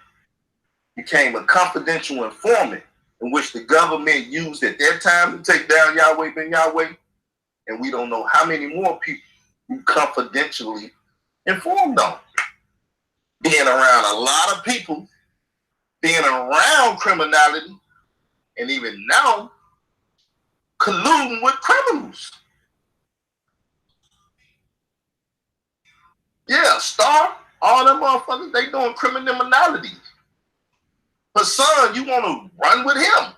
became a confidential informant in which the government used at that time to take down Yahweh Ben Yahweh. And we don't know how many more people you confidentially informed on. Being around a lot of people, being around criminality, and even now, colluding with criminals. Yeah, Star, all them motherfuckers, they doing criminality. But son, you want to run with him,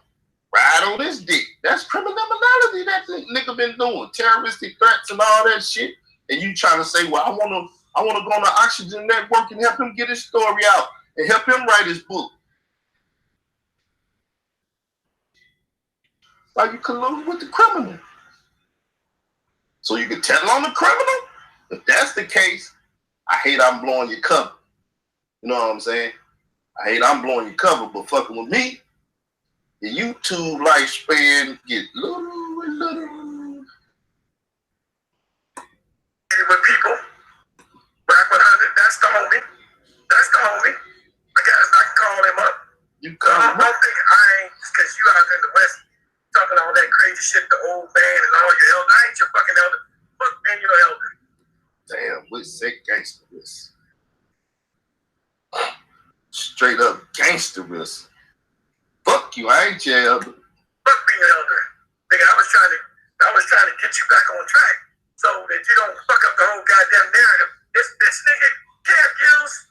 ride on this dick. That's criminality that nigga been doing, terroristic threats and all that shit. And you trying to say, well, I want to go on the Oxygen Network and help him get his story out and help him write his book. Like you collude with the criminal. So you can tell on the criminal? If that's the case, I hate I'm blowing your cover. You know what I'm saying? I hate I'm blowing your cover, but fucking with me, the YouTube lifespan get little and little. With people, Black 100, that's the homie. That's the homie. I guess I can call him up. You call him up? Don't think I ain't, because you out there in the West talking all that crazy shit, the old man and all your elder. I ain't your fucking elder. Fuck man, you're elder. Damn, we're sick gangsterist. Straight up gangsterist. Fuck you, I ain't your elder. Fuck being elder. Nigga, I was trying to get you back on track so that you don't fuck up the whole goddamn narrative. This nigga, Kev Gillz,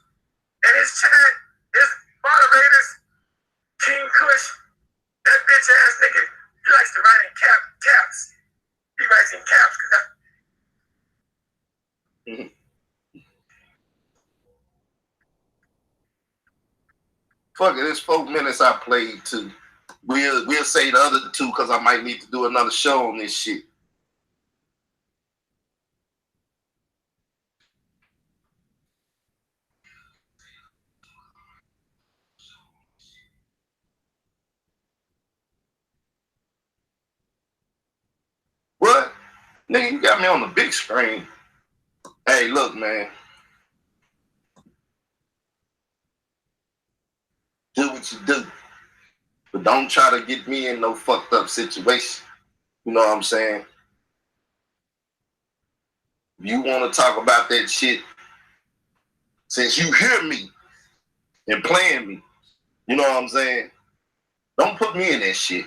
and his chat, his moderators, King Kush, that bitch ass nigga, he likes to write in caps. He writes in caps because that. Fuck it, it's 4 minutes I played too. We'll say the other two because I might need to do another show on this shit. What? Nigga, you got me on the big screen. Hey, look, man. Do what you do. But don't try to get me in no fucked up situation. You know what I'm saying? you want to talk about that shit, since you hear me and playing me, you know what I'm saying? Don't put me in that shit.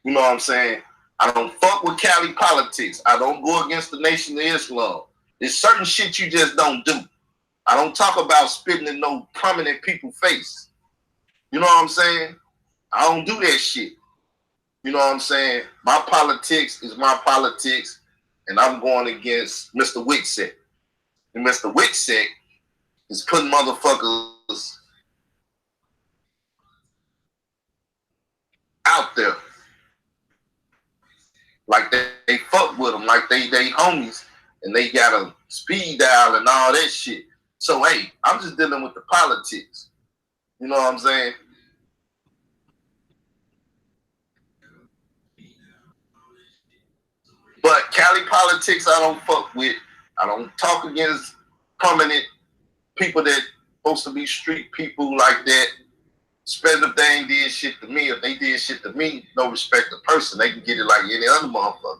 You know what I'm saying? I don't fuck with Cali politics. I don't go against the Nation of Islam. There's certain shit you just don't do. I don't talk about spitting in no prominent people's face. You know what I'm saying? I don't do that shit. You know what I'm saying? My politics is my politics, and I'm going against Mr. Wicksett. And Mr. Wicksett is putting motherfuckers out there like they fuck with them, like they homies, and they got a speed dial and all that shit. So, hey, I'm just dealing with the politics. You know what I'm saying? But Cali politics, I don't fuck with. I don't talk against prominent people that supposed to be street people like that. Especially if they ain't did shit to me. If they did shit to me, no respect to person. They can get it like any other motherfucker.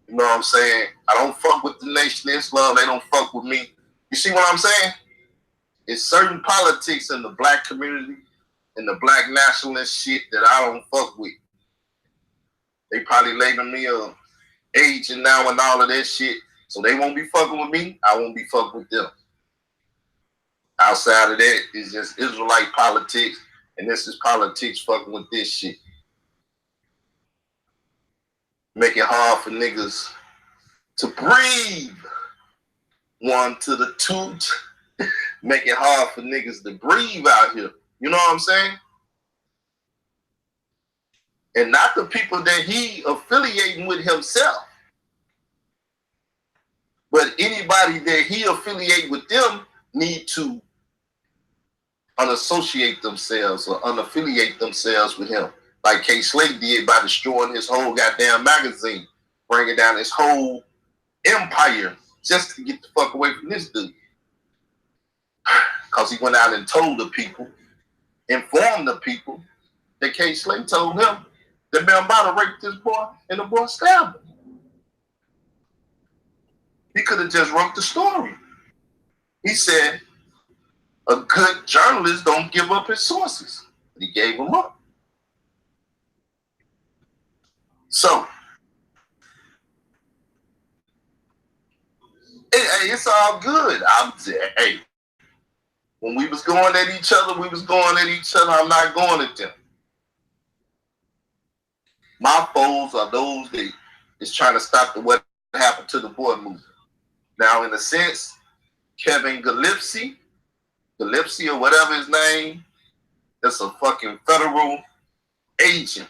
You know what I'm saying? I don't fuck with the Nation of Islam. They don't fuck with me. You see what I'm saying? It's certain politics in the black community and the black nationalist shit that I don't fuck with. They probably label me a agent now and all of that shit. So they won't be fucking with me. I won't be fucking with them. Outside of that, it's just Israelite politics. And this is politics fucking with this shit. Make it hard for niggas to breathe. One to the two. Make it hard for niggas to breathe out here. You know what I'm saying? And not the people that he affiliating with himself. But anybody that he affiliate with them need to unassociate themselves or unaffiliate themselves with him. Like K. Slade did by destroying his whole goddamn magazine, bringing down his whole empire just to get the fuck away from this dude. Because he went out and told the people, informed the people, that K. Slade told him that man about to rape this boy and the boy stabbed him. He could have just wrote the story. He said, a good journalist don't give up his sources. But he gave them up. So, it's all good. Hey, when we was going at each other, we was going at each other. I'm not going at them. My foes are those that is trying to stop what happened to the boy movement. Now, in a sense, Kev Gillz or whatever his name, that's a fucking federal agent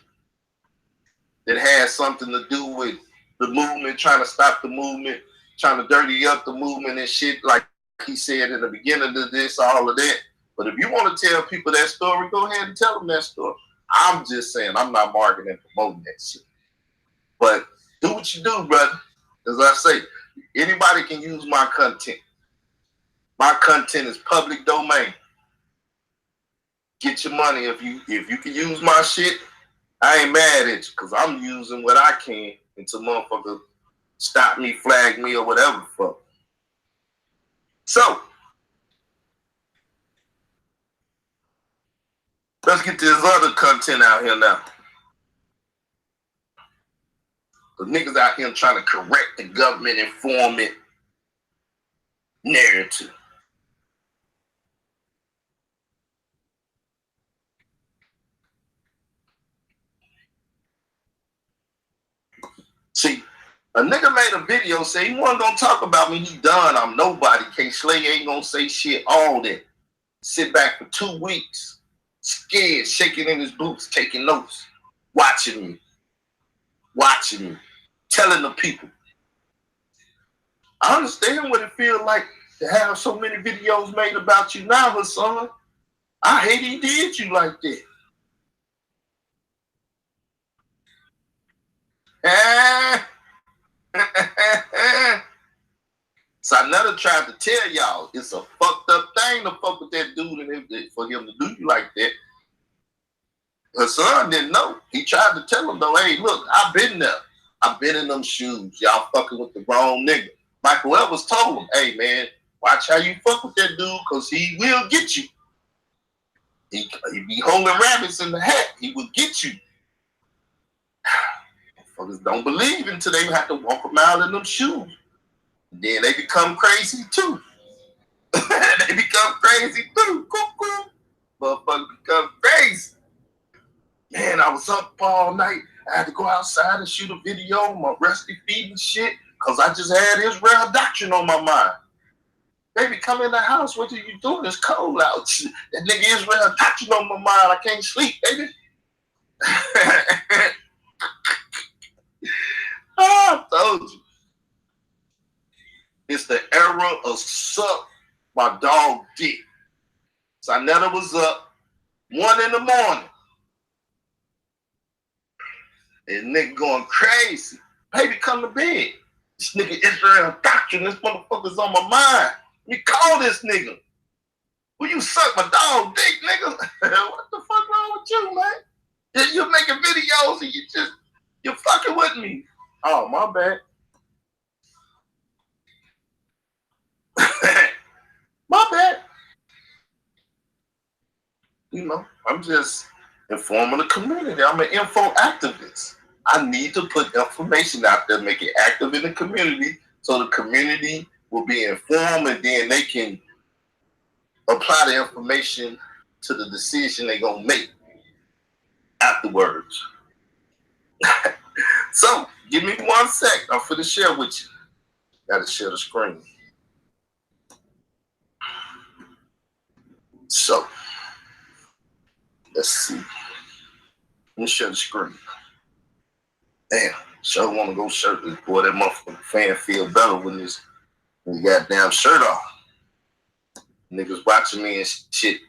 that has something to do with the movement, trying to stop the movement, trying to dirty up the movement and shit, like he said in the beginning of this, all of that. But if you want to tell people that story, go ahead and tell them that story. I'm just saying, I'm not marketing and promoting that shit. But do what you do, brother. As I say, anybody can use my content. My content is public domain. Get your money. If you can use my shit, I ain't mad at you because I'm using what I can until motherfuckers stop me, flag me, or whatever the fuck. So, let's get this other content out here now. The niggas out here trying to correct the government informant narrative. See, a nigga made a video say he wasn't gonna talk about me. He done. I'm nobody. K. Slade ain't gonna say shit. All that. Sit back for 2 weeks, scared, shaking in his boots, taking notes, watching me, telling the people. I understand what it feels like to have so many videos made about you now, Hassan. I hate he did you like that. Saneter tried to tell y'all it's a fucked up thing to fuck with that dude and for him to do you like that. Hassan didn't know. He tried to tell him though, hey, look, I've been there. I've been in them shoes. Y'all fucking with the wrong nigga. Michael Evans told him, hey, man, watch how you fuck with that dude, because he will get you. He be holding rabbits in the hat. He will get you. Motherfuckers don't believe until they have to walk a mile in them shoes. Then they become crazy, too. They become crazy, too. Cuckoo. Motherfuckers become crazy. Man, I was up all night. I had to go outside and shoot a video on my rusty feet and shit, because I just had Israel doctrine on my mind. Baby, come in the house. What are you doing? It's cold out. That nigga Israel doctrine on my mind. I can't sleep, baby. I told you. It's the era of suck my dog dick. Saneter was up 1 in the morning. And nigga going crazy. Baby, come to bed. This nigga Israel doctrine, this motherfucker's on my mind. Let me call this nigga. Will you suck my dog dick, nigga? What the fuck wrong with you, man? You're making videos and you're fucking with me. Oh, my bad. My bad. You know, I'm just informing the community. I'm an info activist. I need to put information out there, make it active in the community, so the community will be informed, and then they can apply the information to the decision they're going to make afterwards. So, give me 1 sec. I'm finna share with you. Gotta share the screen. So, let's see. Let me share the screen. Damn, sure want to go shirtless. Boy, that motherfucking fan feel better when his goddamn shirt off. Niggas watching me and shit.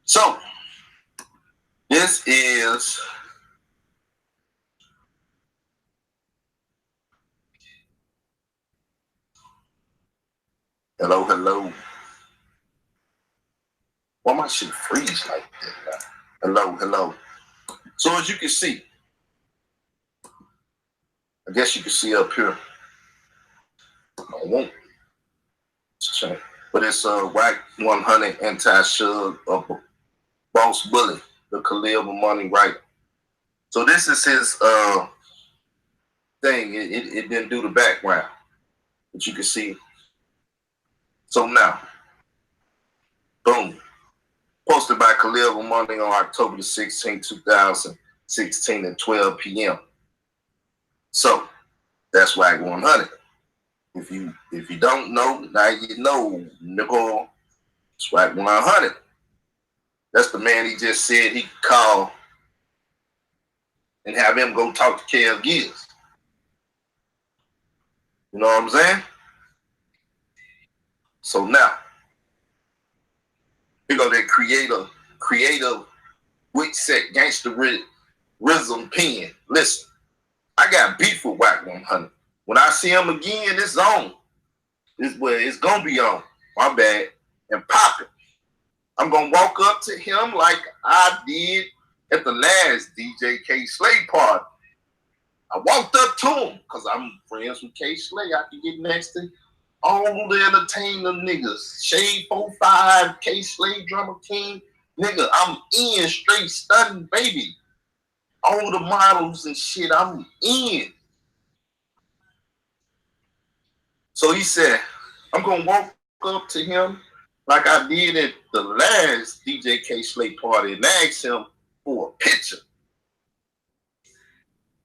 So, this is hello, hello. Why my shit freeze like that now? Hello, hello. So as you can see, I guess you can see up here. I won't check. But it's Whack 100 anti-shug of Boss Bully, the Khalil Money writer. So this is his thing. It didn't do the background, but you can see. So now, boom. Posted by Khalil Money on October the 16th, 2016 at 12 p.m. So that's Whack 100. If you don't know, now you know, nigga. It's Whack 100. That's the man he just said he could call and have him go talk to Kev Gillz. You know what I'm saying? So now, here go that creative wit set gangster rhythm pen. Listen, I got beef with Whack 100. When I see him again, it's on. It's gonna be on. My bad. And popping. I'm gonna walk up to him like I did at the last DJ K Slay party. I walked up to him because I'm friends with K Slay. I can get next to all the entertainer niggas. Shade 45, K Slay, Drummer King. Nigga, I'm in straight stunning, baby. All the models and shit, I'm in. So he said, I'm gonna walk up to him like I did at the last DJ K Slay party and ask him for a picture.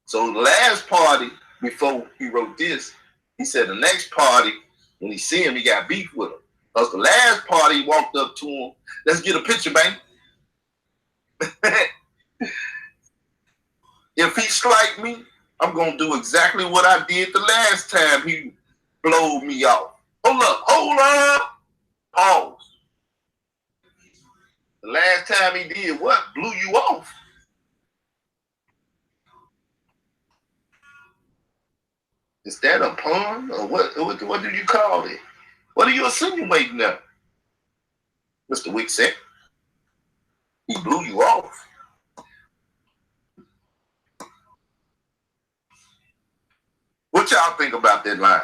So the last party, before he wrote this, he said the next party, when he see him, he got beef with him. Because the last party, he walked up to him, let's get a picture, man. If he slight me, I'm going to do exactly what I did the last time he blowed me off. Hold up. Pause. The last time he did what? Blew you off. Is that a pun? Or what do you call it? What are you insinuating now? Mr. Wick said, he blew you off. What y'all think about that line?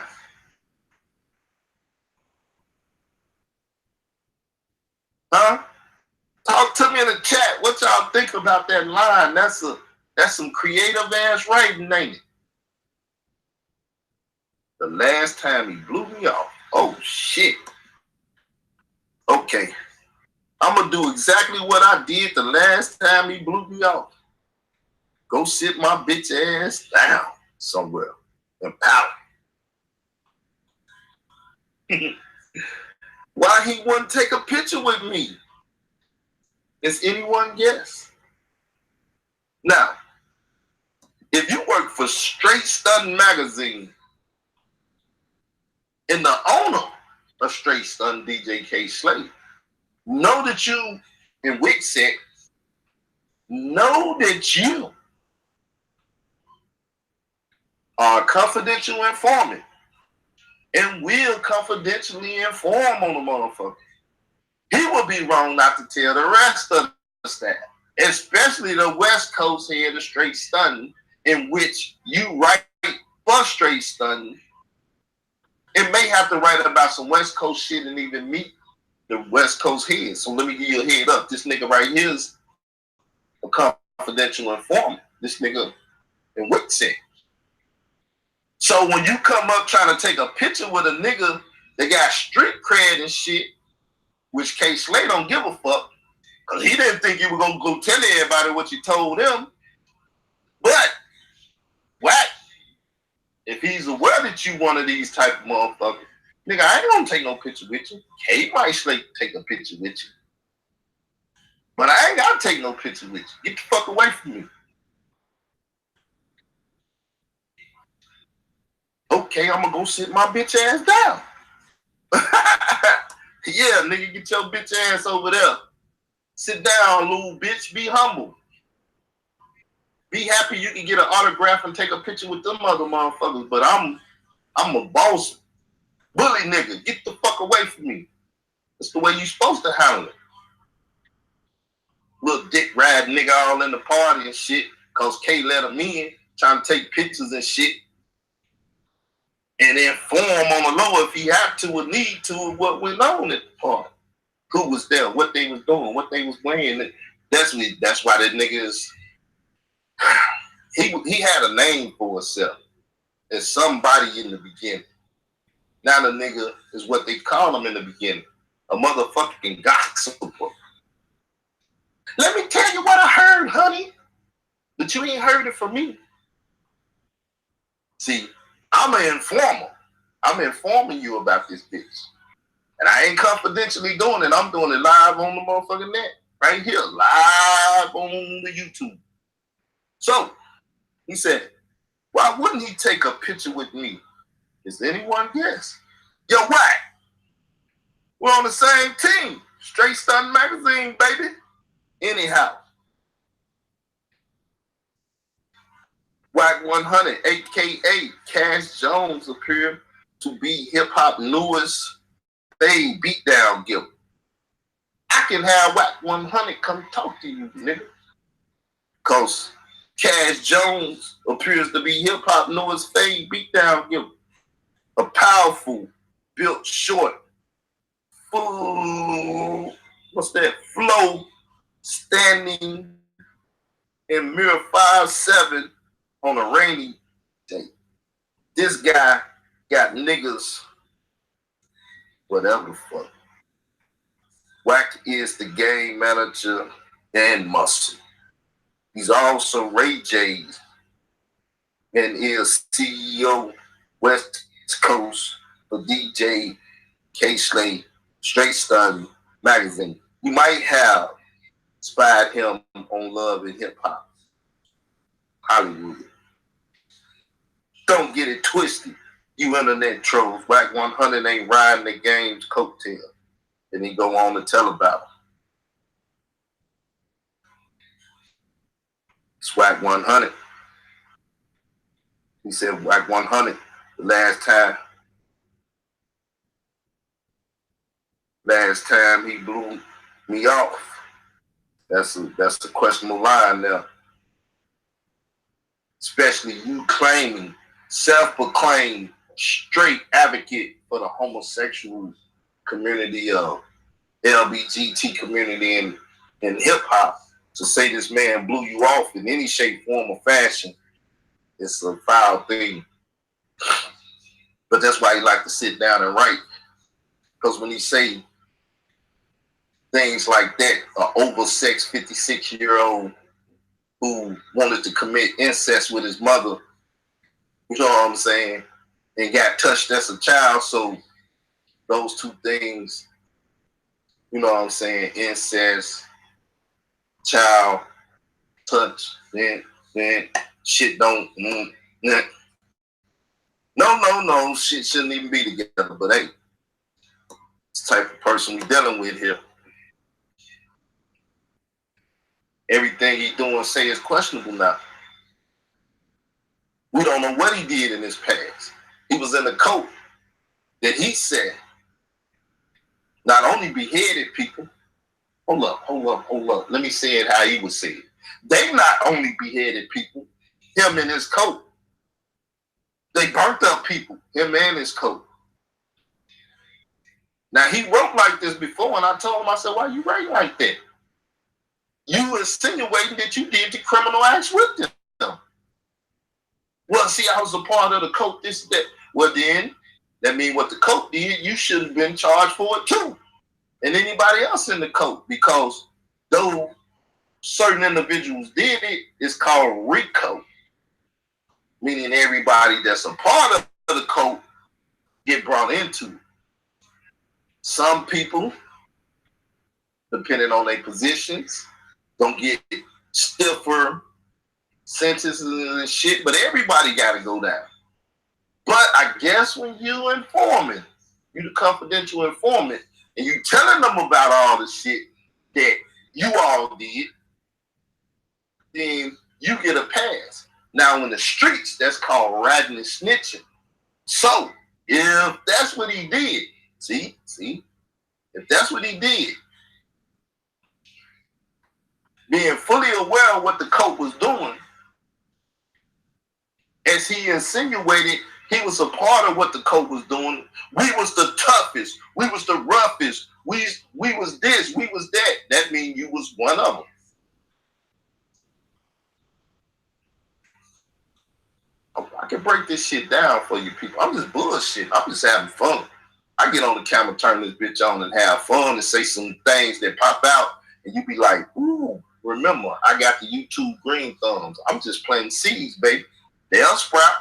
y'all think about that line? That's some creative ass writing, ain't it? The last time he blew me off. Oh shit. Okay. I'm gonna do exactly what I did the last time he blew me off. Go sit my bitch ass down somewhere and pout. Why he wouldn't take a picture with me? Is anyone guess? Now, if you work for Straight Stun Magazine and the owner of Straight Stun, DJ K Slade, know that you, in Wixet, know that you are a confidential informant and will confidentially inform on the motherfucker. He would be wrong not to tell the rest of the staff, especially the West Coast head of Straight Stun, in which you write for Straight Stun. It may have to write about some West Coast shit and even meet the West Coast head. So let me give you a head up. This nigga right here is a confidential informant. This nigga in Wixet. So when you come up trying to take a picture with a nigga that got street cred and shit, which K Slade don't give a fuck, because he didn't think you were going to go tell everybody what you told him. But, what? If he's aware that you one of these type of motherfuckers, nigga, I ain't going to take no picture with you. K might Slade take a picture with you. But I ain't got to take no picture with you. Get the fuck away from me. Okay, I'm going to go sit my bitch ass down. Yeah, nigga, get your bitch ass over there. Sit down, little bitch. Be humble. Be happy you can get an autograph and take a picture with them other motherfuckers. But I'm a boss bully nigga. Get the fuck away from me. That's the way you supposed to handle it. Little dick ride nigga all in the party and shit. Cause K let him in, trying to take pictures and shit. And inform on the low if he had to or need to of what went on at the party. Who was there, what they was doing, what they was wearing. That's why that nigga is. He had a name for himself as somebody in the beginning. Now the nigga is what they call him in the beginning, a motherfucking gospel. Let me tell you what I heard, honey, but you ain't heard it from me. See, I'm an informer. I'm informing you about this bitch. And I ain't confidentially doing it. I'm doing it live on the motherfucking net. Right here. Live on the YouTube. So, he said, why wouldn't he take a picture with me? Is anyone guess? Yo, what? We're on the same team. Straight Stun Magazine, baby. Anyhow. Wack 100, a.k.a. Cash Jones, appeared to be hip-hop newest fade beatdown giver. I can have Wack 100 come talk to you, nigga. Because Cash Jones appears to be hip-hop newest fade beatdown giver. A powerful, built short, full, flow, standing in mirror 5'7" on a rainy day. This guy got niggas, whatever the fuck. Wack is the game manager and muscle. He's also Ray J's and is CEO West Coast for DJ K Slade, Straight Stun Magazine. You might have spied him on Love and Hip Hop Hollywood. Don't get it twisted, you internet trolls. Wack 100 ain't riding the game's coattail. Then he go on to tell about it. It's Wack 100. He said Wack 100 the last time he blew me off. That's a questionable line there. Especially you claiming, self-proclaimed straight advocate for the homosexual community of LBGT community in hip hop. to say this man blew you off in any shape, form, or fashion, it's a foul thing. But that's why he like to sit down and write. Because when he say things like that, an oversexed 56-year-old who wanted to commit incest with his mother, you know what I'm saying, and got touched as a child. So those two things, you know what I'm saying, incest, child, touch, then shit don't, no, shit shouldn't even be together. But hey, it's the type of person we dealing with here. Everything he doing say is questionable now. We don't know what he did in his past. He was in a cult that he said not only beheaded people. Hold up. Let me say it how he would say it. They not only beheaded people, him and his cult. They burnt up people, him and his cult. Now, he wrote like this before, and I told him, I said, why you write like that? You insinuating that you did the criminal acts with them. Well, see, I was a part of the cult, this, that. Well, then, that means what the cult did, you should have been charged for it too. And anybody else in the cult, because though certain individuals did it, it's called RICO. Meaning everybody that's a part of the cult get brought into it. Some people, depending on their positions, don't get stiffer sentences and shit, but everybody got to go down. But I guess when you informant, you the confidential informant, and you telling them about all the shit that you all did, then you get a pass. Now in the streets, that's called ratting and snitching. So if that's what he did, see, if that's what he did, being fully aware of what the cult was doing, as he insinuated he was a part of what the cult was doing. We was the toughest. We was the roughest. We was this. We was that. That means you was one of them. I can break this shit down for you people. I'm just bullshit. I'm just having fun. I get on the camera, turn this bitch on, and have fun and say some things that pop out, and you be like, ooh, remember, I got the YouTube green thumbs. I'm just planting seeds, baby. They'll sprout,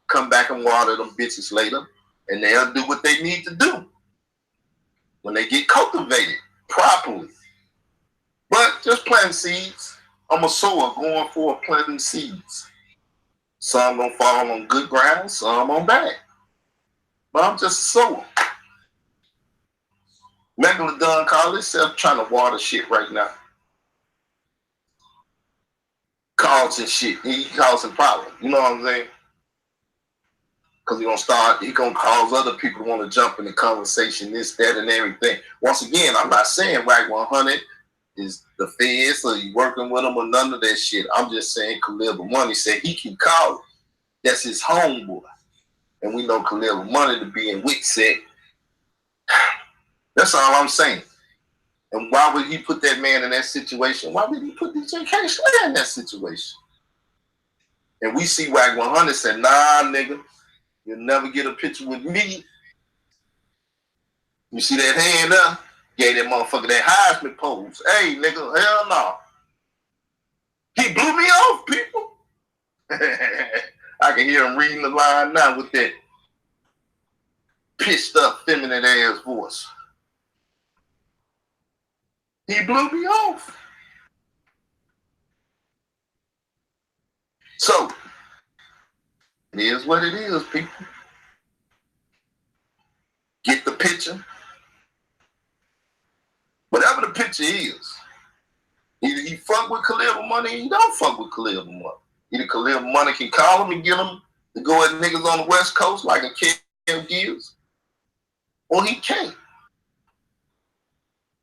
come back and water them bitches later, and they'll do what they need to do when they get cultivated properly. But just planting seeds. I'm a sower going for planting seeds. Some gonna fall on good ground, some on bad. But I'm just a sower. Megalodon call himself trying to water shit right now. Causing shit. He causing problems. You know what I'm saying? Because he gonna cause other people to want to jump in the conversation, this, that, and everything. Once again, I'm not saying Wack 100 is the feds or you working with them or none of that shit. I'm just saying Khalil Money said he can call it. That's his homeboy. And we know Khalil Money to be in Wickset. That's all I'm saying. And why would he put that man in that situation? Why would he put DJ K-Slay in that situation? And we see Wack 100 said, nah, nigga, you'll never get a picture with me. You see that hand up? Gave that motherfucker that Heisman pose. Hey, nigga, hell no. He blew me off, people. I can hear him reading the line now with that pissed up feminine ass voice. He blew me off. So, it is what it is, people. Get the picture. Whatever the picture is. Either he fuck with Khalil Money or he don't fuck with Khalil Money. Either Khalil Money can call him and get him to go at niggas on the West Coast like a Kev Gillz, or he can't.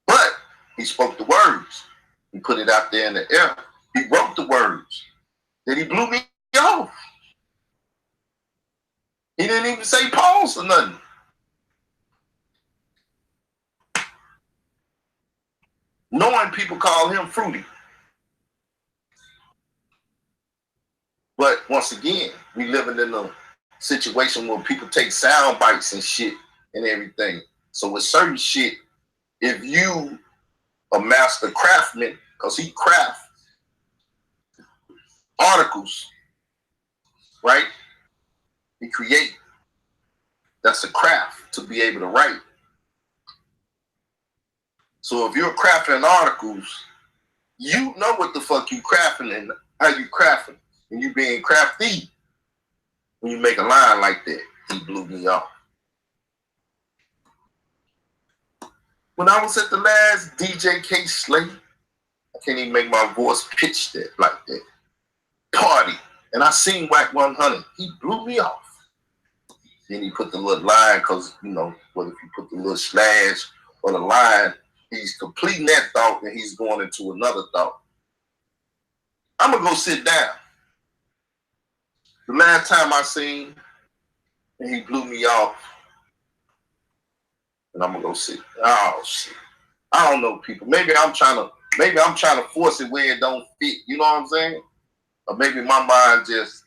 But he spoke the words. He put it out there in the air. He wrote the words. Then he blew me off. He didn't even say pause or nothing. Knowing people call him fruity. But once again, we living in a situation where people take sound bites and shit and everything. So with certain shit, if you a master craftsman, because he craft articles, right? He create. That's a craft to be able to write. So if you're crafting articles, you know what the fuck you crafting and how you crafting. And you being crafty. When you make a line like that, he blew me off. When I was at the last DJ K Slate, I can't even make my voice pitch that like that. Party. And I seen Whack 100. He blew me off. Then he put the little line, because, you know, what if you put the little slash or the line, he's completing that thought and he's going into another thought. I'm going to go sit down. The last time I seen and he blew me off, and I'm going to go sit. Oh, shit. I don't know, people. Maybe I'm trying to force it where it don't fit. You know what I'm saying? Or maybe my mind just,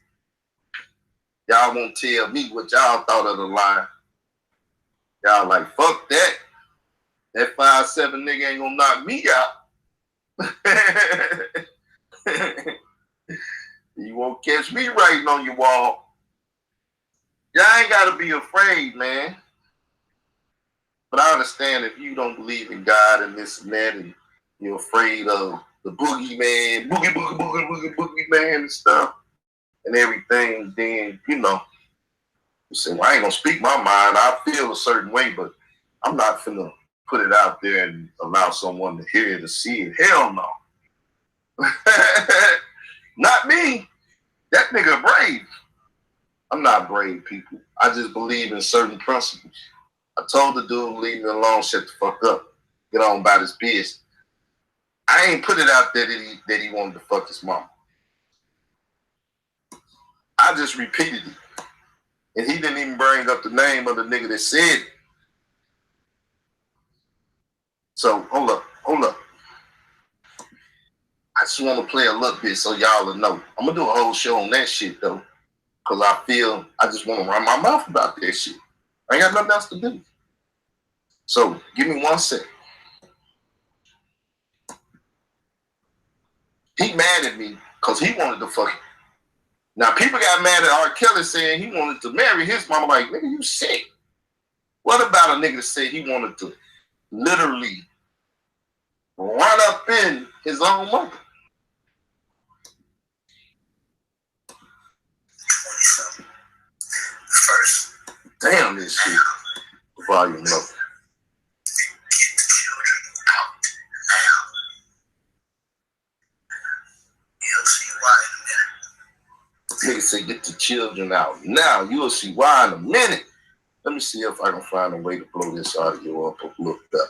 y'all won't tell me what y'all thought of the line. Y'all like, fuck that. That 5'7" nigga ain't gonna knock me out. You won't catch me writing on your wall. Y'all ain't gotta be afraid, man. But I understand if you don't believe in God and this and that, and you're afraid of the boogeyman, boogie man and stuff and everything, then, you know, you say, well, I ain't gonna speak my mind. I feel a certain way, but I'm not finna put it out there and allow someone to hear it or see it. Hell no. Not me. That nigga brave. I'm not brave, people. I just believe in certain principles. I told the dude, leave me alone, shut the fuck up. Get on about his business. I ain't put it out there that he wanted to fuck his mama. I just repeated it. And he didn't even bring up the name of the nigga that said it. So, hold up. I just want to play a little bit so y'all will know. I'm going to do a whole show on that shit, though. Because I feel I just want to run my mouth about that shit. I ain't got nothing else to do. So, give me 1 second. He mad at me because he wanted to fuck him. Now, people got mad at R. Kelly saying he wanted to marry his mama. Like, nigga, you sick. What about a nigga that said he wanted to literally run up in his own mother? First. Damn, this shit. Volume low. Nigga say get the children out. Now you'll see why in a minute. Let me see if I can find a way to blow this audio up a little better.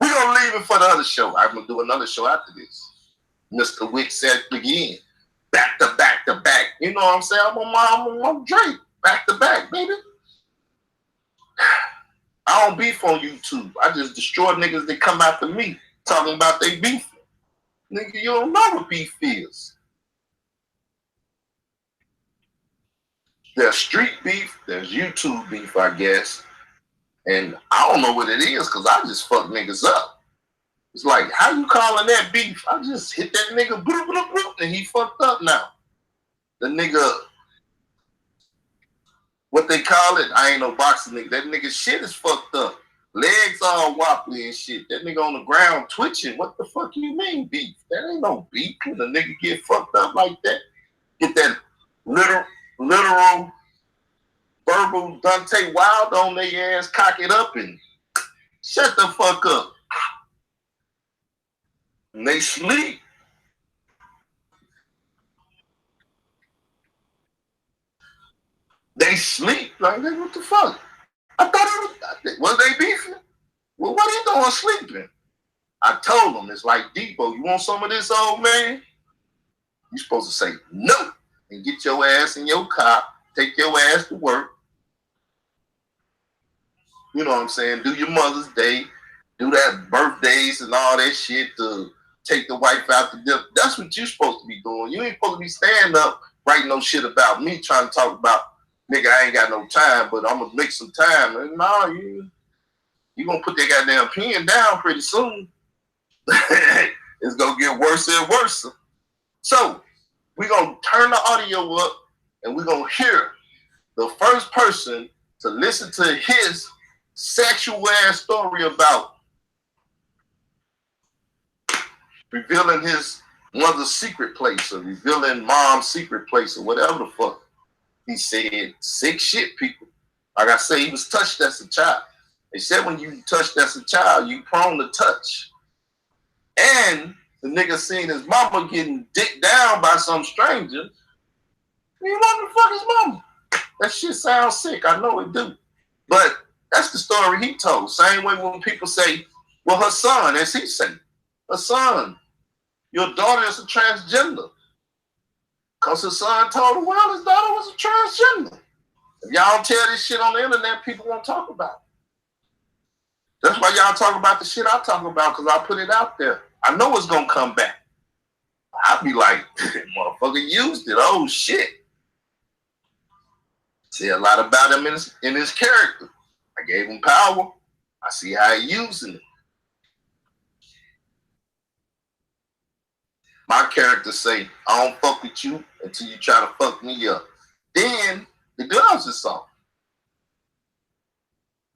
We're gonna leave it for the other show. I'm gonna do another show after this. Mr. Wick said again. Back to back to back. You know what I'm saying? I'm on Drake. Back to back, baby. I don't beef on YouTube. I just destroy niggas that come after me talking about they beef. Nigga, you don't know what beef is. There's street beef, there's YouTube beef, I guess. And I don't know what it is because I just fuck niggas up. It's like, how you calling that beef? I just hit that nigga, bloop, bloop, bloop, and he fucked up now. The nigga, what they call it, I ain't no boxing nigga. That nigga shit is fucked up. Legs all wobbly and shit. That nigga on the ground twitching. What the fuck you mean beef? That ain't no beef. When a nigga get fucked up like that, get that literal verbal Dante Wild on their ass, cock it up and shut the fuck up. And they sleep. They sleep. Like, what the fuck? I thought it was they beefing? Well, what are you doing sleeping? I told them, it's like Depot, you want some of this, old man? You supposed to say no and get your ass in your car, take your ass to work. You know what I'm saying? Do your Mother's Day, do that birthdays and all that shit to take the wife out to dip. That's That's what you're supposed to be doing. You ain't supposed to be standing up writing no shit about me trying to talk about, nigga, I ain't got no time, but I'm going to make some time. And no, you going to put that goddamn pen down pretty soon. It's going to get worse and worse. So we're going to turn the audio up and we're going to hear the first person to listen to his sexual ass story about revealing his mother's secret place or revealing mom's secret place or whatever the fuck. He said sick shit, people. Like I say, he was touched as a child. They said when you touched as a child, you prone to touch. And the nigga seen his mama getting dicked down by some stranger. He wanted to fuck his mama. That shit sounds sick. I know it do. But that's the story he told. Same way when people say, well, her son, as he said, her son, your daughter is a transgender. Because his son told the world his daughter was a transgender. If y'all tell this shit on the internet, people won't talk about it. That's why y'all talk about the shit I talk about, because I put it out there. I know it's going to come back. I'll be like, motherfucker used it. Oh, shit. See a lot about him in his character. I gave him power. I see how he using it. My character say, I don't fuck with you until you try to fuck me up. Then the gloves is off.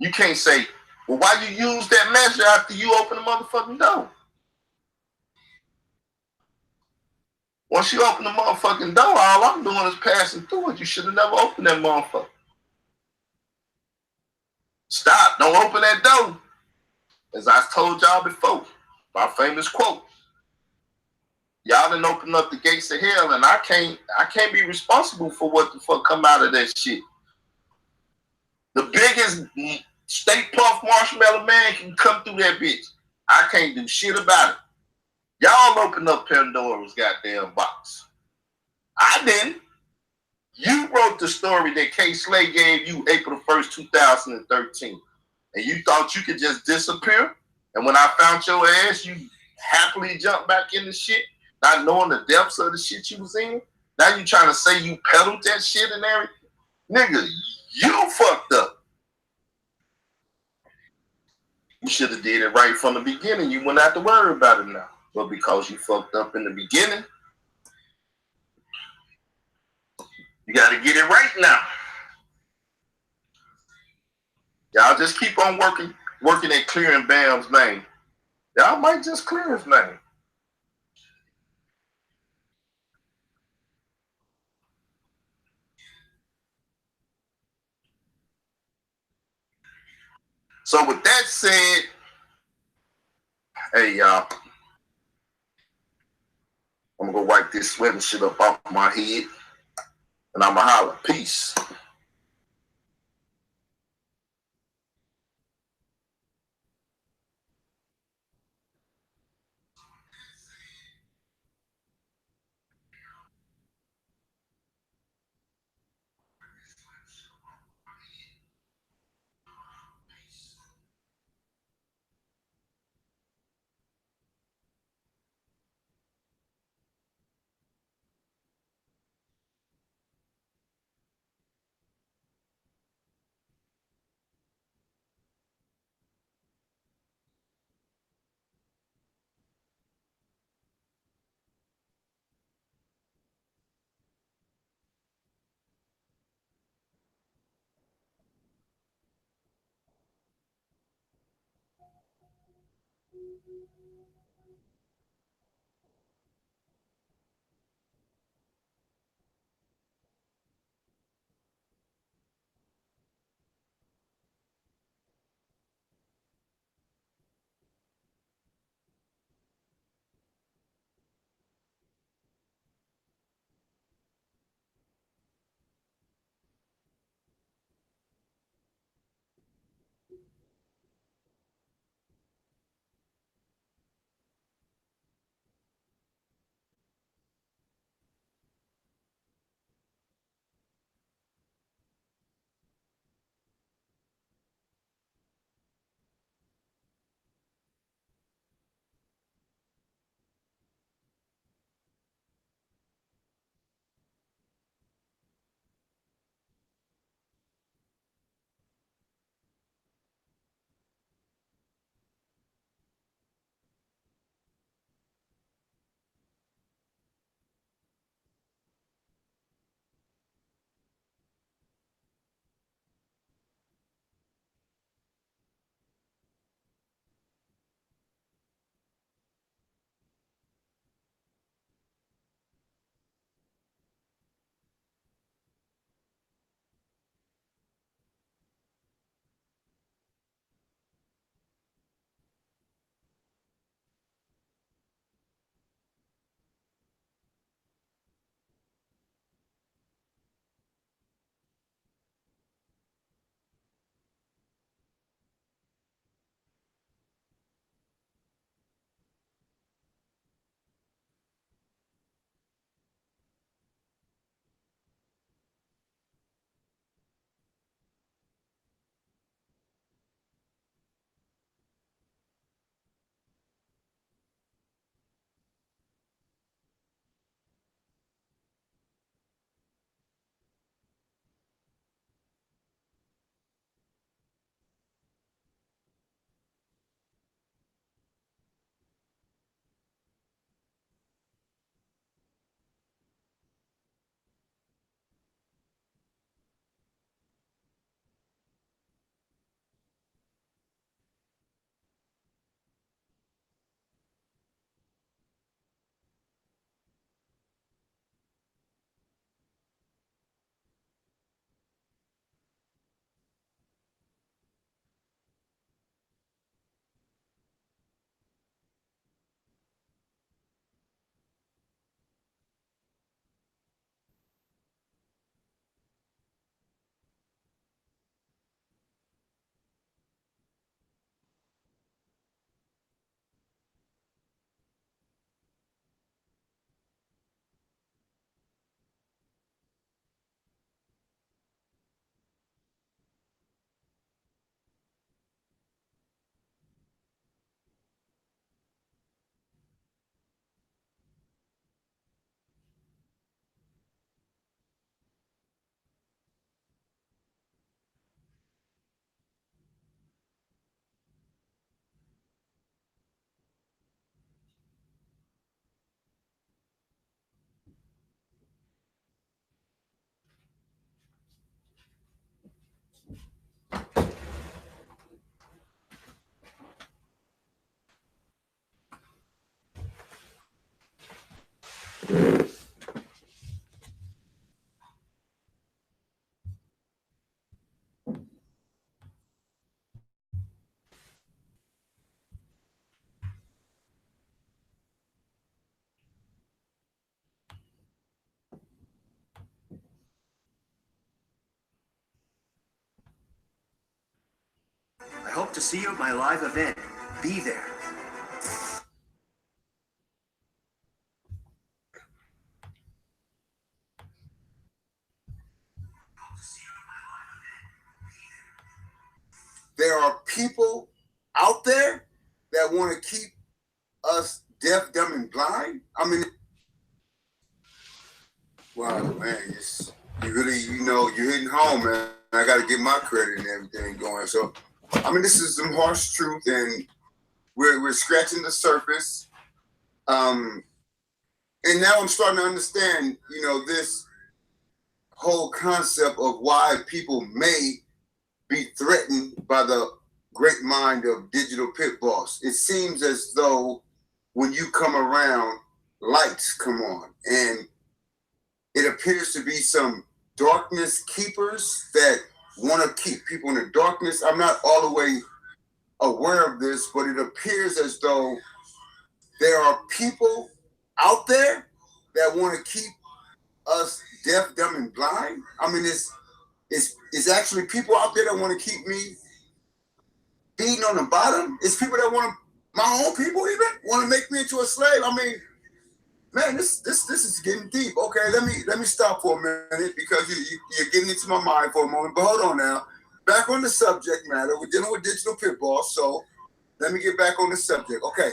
You can't say, well, why you use that measure after you open the motherfucking door? Once you open the motherfucking door, all I'm doing is passing through it. You should have never opened that motherfucker. Stop. Don't open that door. As I told y'all before, my famous quote. Y'all done opened up the gates of hell, and I can't be responsible for what the fuck come out of that shit. The biggest Stay Puft Marshmallow Man can come through that bitch. I can't do shit about it. Y'all opened up Pandora's goddamn box. I didn't. You wrote the story that K. Slay gave you April 1st, 2013. And you thought you could just disappear? And when I found your ass, you happily jumped back in the shit, not knowing the depths of the shit you was in? Now you trying to say you peddled that shit and everything? Nigga, you fucked up. You should have did it right from the beginning. You wouldn't have to worry about it now. But because you fucked up in the beginning, you got to get it right now. Y'all just keep on working at clearing Bam's name. Y'all might just clear his name. So with that said, hey y'all, I'm gonna go wipe this sweat and shit up off my head, and I'ma holler. Peace. I hope to see you at my live event. Be there. There are people out there that want to keep us deaf, dumb, and blind. I mean, wow, man, you really, you're hitting home, man. I got to get my credit and everything going. So, I mean, this is some harsh truth, and we're scratching the surface. And now I'm starting to understand, this whole concept of why people may be threatened by the great mind of Digital Pit Boss. It seems as though when you come around, lights come on, and it appears to be some darkness keepers that want to keep people in the darkness. I'm not all the way aware of this, but it appears as though there are people out there that want to keep us deaf, dumb, and blind. I mean, it's actually people out there that want to keep me beating on the bottom. It's people that want to, my own people even, want to make me into a slave. I mean, man, this is getting deep. Okay, let me stop for a minute because you're getting into my mind for a moment. But hold on now. Back on the subject matter. We're dealing with Digital Pit Boss, so let me get back on the subject. Okay,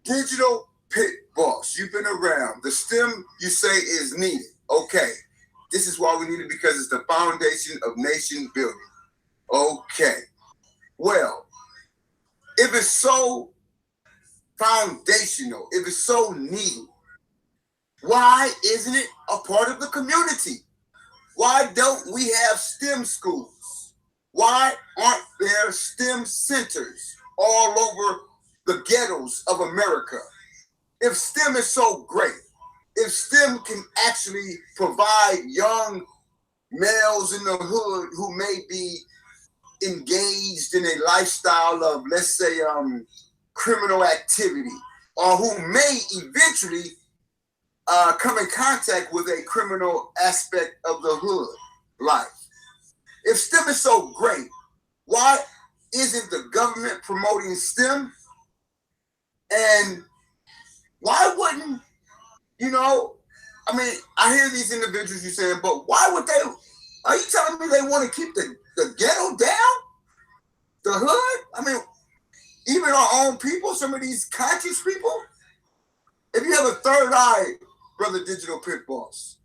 Digital Pit Boss, you've been around. The STEM you say is needed. Okay, this is why we need it because it's the foundation of nation building. Okay, well, if it's so foundational, if it's so needed, why isn't it a part of the community? Why don't we have STEM schools? Why aren't there STEM centers all over the ghettos of America? If STEM is so great, if STEM can actually provide young males in the hood who may be engaged in a lifestyle of, let's say, criminal activity, or who may eventually come in contact with a criminal aspect of the hood life. If STEM is so great, why isn't the government promoting STEM? And why wouldn't, I mean, I hear these individuals you saying, but why would they, are you telling me they want to keep the ghetto down? The hood? I mean, even our own people, some of these conscious people? If you have a third eye, Brother Digital Pit Boss,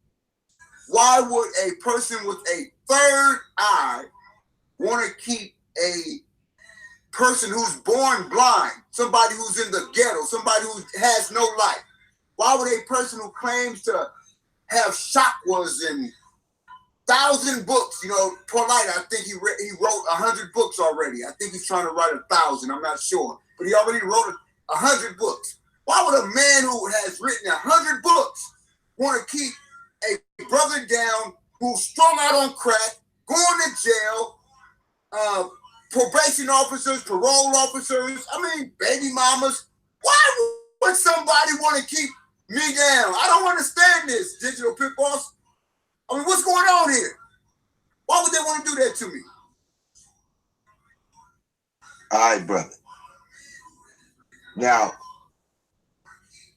why would a person with a third eye want to keep a person who's born blind, somebody who's in the ghetto, somebody who has no life? Why would a person who claims to have chakras and 1,000 books, Polite, I think he wrote 100 books already. I think he's trying to write 1,000, I'm not sure. But he already wrote 100 books. Why would a man who has written 100 books want to keep a brother down who's strung out on crack, going to jail, probation officers, parole officers, baby mamas? Why would somebody want to keep me down? I don't understand this, Digital Pit Boss. I mean, what's going on here? Why would they want to do that to me? All right, brother. Now,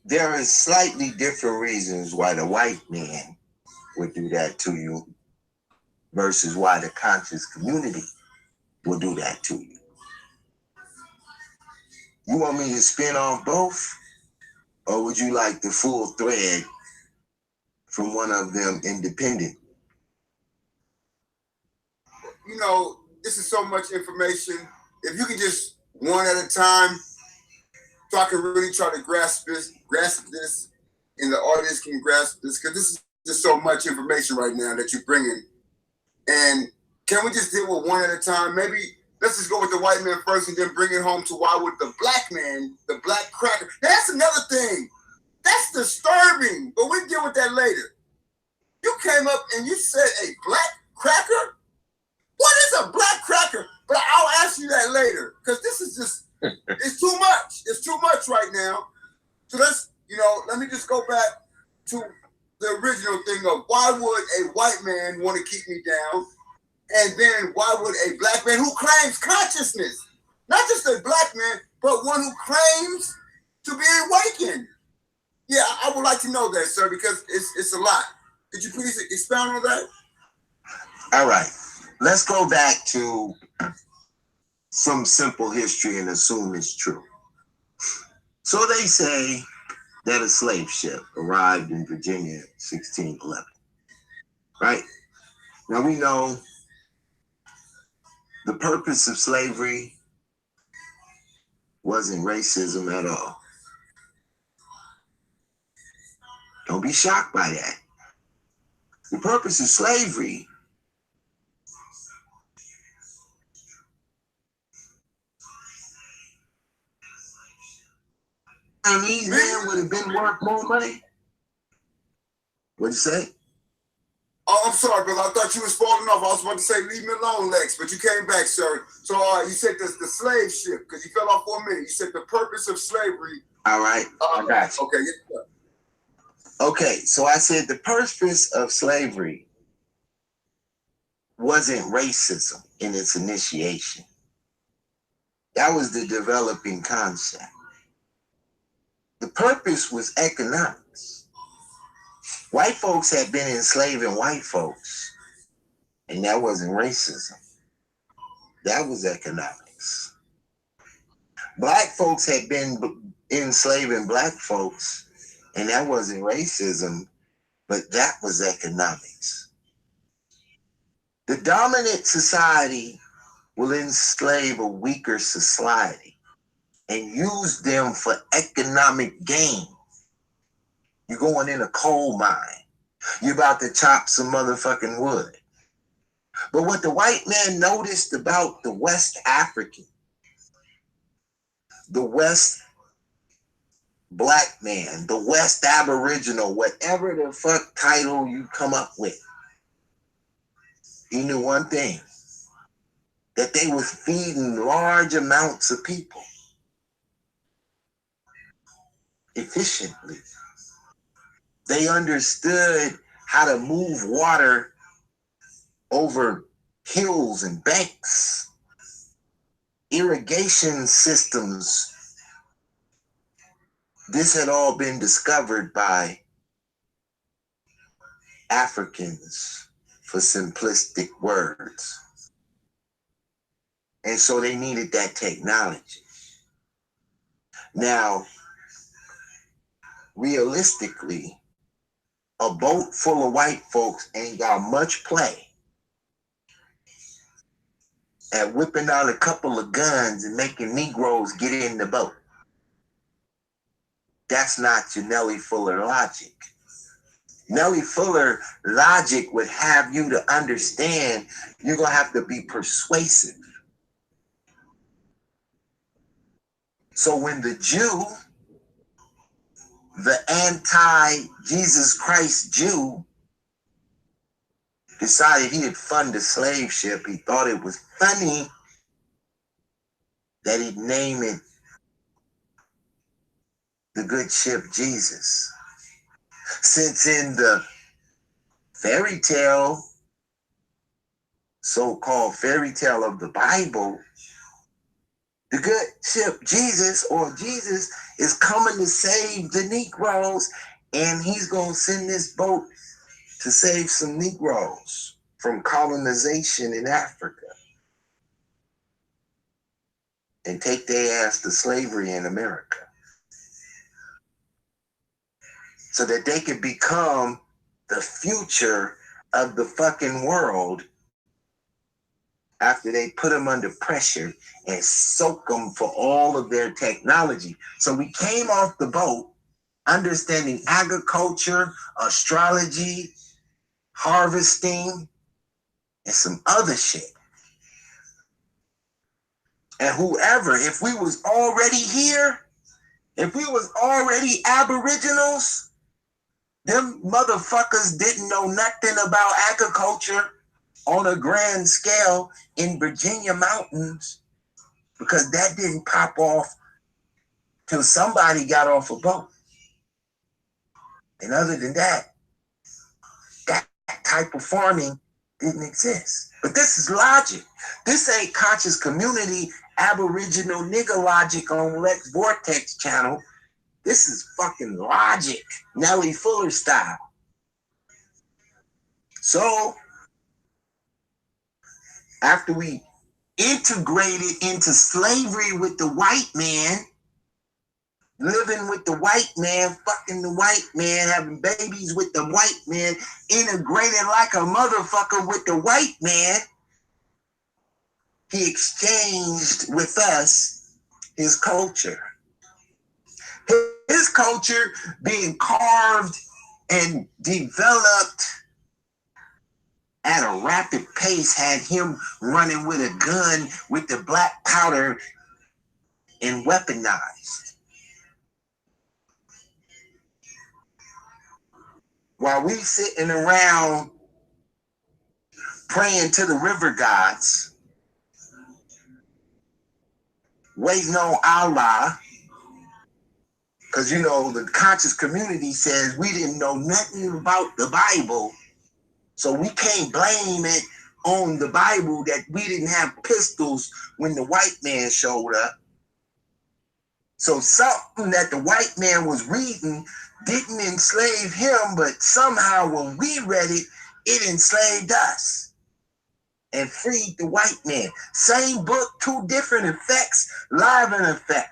there are slightly different reasons why the white man would do that to you versus why the conscious community will do that to you. You want me to spin off both? Or would you like the full thread from one of them independent? This is so much information. If you can just one at a time, so I can really try to grasp this, and the audience can grasp this, because this is just so much information right now that you're bringing. And can we just deal with one at a time? Maybe let's just go with the white man first and then bring it home to why would the black man, the black cracker. That's another thing. That's disturbing, but we deal with that later. You came up and you said a black cracker? What is a black cracker? But I'll ask you that later, because this is just, it's too much. It's too much right now. So let me just go back to the original thing of why would a white man want to keep me down? And then why would a black man who claims consciousness, not just a black man, but one who claims to be awakened? Yeah, I would like to know that, sir, because it's a lot. Could you please expound on that? All right. Let's go back to some simple history and assume it's true. So they say that a slave ship arrived in Virginia in 1611. Right? Now we know the purpose of slavery wasn't racism at all. Don't be shocked by that. The purpose of slavery and these men would have been worth more money. What'd you say? Oh, I'm sorry, brother. I thought you was falling off. I was about to say, leave me alone, Lex, but you came back, sir. So you said the slave ship, because you fell off for a minute. You said the purpose of slavery. All right, I got you. Okay, yeah. Okay, so I said the purpose of slavery wasn't racism in its initiation. That was the developing concept. The purpose was economics. White folks had been enslaving white folks, and that wasn't racism. That was economics. Black folks had been enslaving black folks, and that wasn't racism, but that was economics. The dominant society will enslave a weaker society and use them for economic gain. You're going in a coal mine. You're about to chop some motherfucking wood. But what the white man noticed about the West African, the West black man, the West Aboriginal, whatever the fuck title you come up with, he knew one thing, that they was feeding large amounts of people efficiently. They understood how to move water over hills and banks, irrigation systems. This had all been discovered by Africans for simplistic words. And so they needed that technology. Now, realistically, a boat full of white folks ain't got much play at whipping out a couple of guns and making Negroes get in the boat. That's not your Nellie Fuller logic. Nellie Fuller logic would have you to understand you're going to have to be persuasive. So when the Jew, the anti-Jesus Christ Jew, decided he'd fund a slave ship, he thought it was funny that he'd name it the good ship Jesus. Since in the fairy tale, so-called fairy tale of the Bible, the good ship Jesus, or Jesus, is coming to save the Negroes, and he's going to send this boat to save some Negroes from colonization in Africa and take their ass to slavery in America, so that they could become the future of the fucking world after they put them under pressure and soak them for all of their technology. So we came off the boat understanding agriculture, astrology, harvesting, and some other shit. And whoever, if we was already here, If we was already aboriginals, them motherfuckers didn't know nothing about agriculture on a grand scale in Virginia mountains, because that didn't pop off till somebody got off a boat. And other than that, that type of farming didn't exist. But this is logic. This ain't conscious community, aboriginal nigga logic on Lex Vortex channel. This is fucking logic, Nelly Fuller style. So, after we integrated into slavery with the white man, living with the white man, fucking the white man, having babies with the white man, integrated like a motherfucker with the white man, he exchanged with us his culture. His culture being carved and developed at a rapid pace had him running with a gun with the black powder and weaponized. While we sitting around praying to the river gods, waiting on Allah, because you know the conscious community says we didn't know nothing about the Bible, so we can't blame it on the Bible that we didn't have pistols when the white man showed up. So something that the white man was reading didn't enslave him, but somehow when we read it, it enslaved us and freed the white man. Same book, two different effects, live in effect.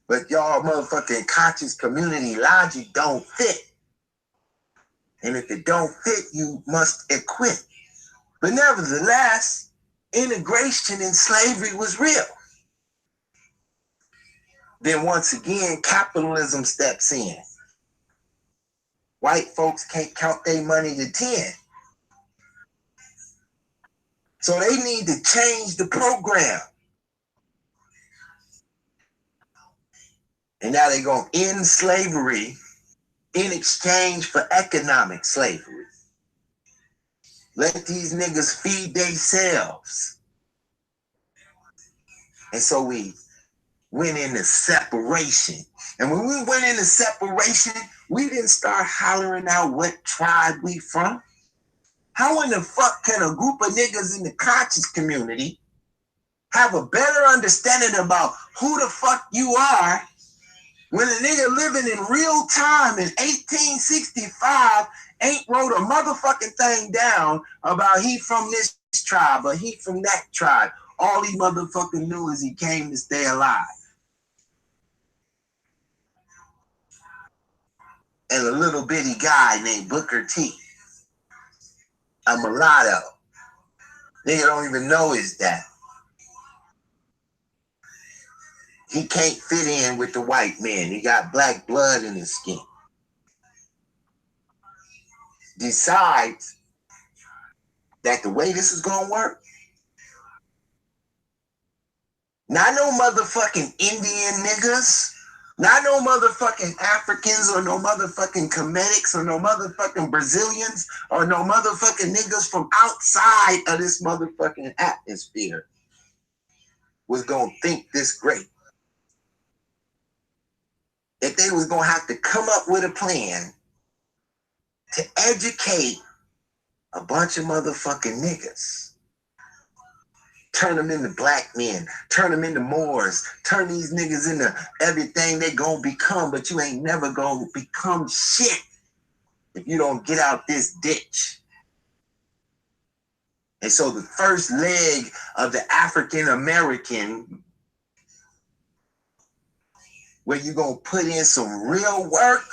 But y'all motherfucking conscious community logic don't fit. And if it don't fit, you must acquit. But nevertheless, integration and slavery was real. Then once again, capitalism steps in. White folks can't count their money to 10. So they need to change the program. And now they're going to end slavery in exchange for economic slavery. Let these niggas feed themselves. And so we went into separation. And when we went into separation, we didn't start hollering out what tribe we from. How in the fuck can a group of niggas in the conscious community have a better understanding about who the fuck you are when a nigga living in real time in 1865 ain't wrote a motherfucking thing down about he from this tribe or he from that tribe? All he motherfucking knew is he came to stay alive. And a little bitty guy named Booker T, a mulatto. Nigga don't even know his dad. He can't fit in with the white man. He got black blood in his skin. Decides that the way this is gonna work, not no motherfucking Indian niggas, not no motherfucking Africans or no motherfucking Comedics or no motherfucking Brazilians or no motherfucking niggas from outside of this motherfucking atmosphere was gonna think this great. That they was gonna have to come up with a plan to educate a bunch of motherfucking niggas. Turn them into black men, turn them into Moors, turn these niggas into everything they gonna become, but you ain't never gonna become shit if you don't get out this ditch. And so the first leg of the African American, where you're gonna put in some real work,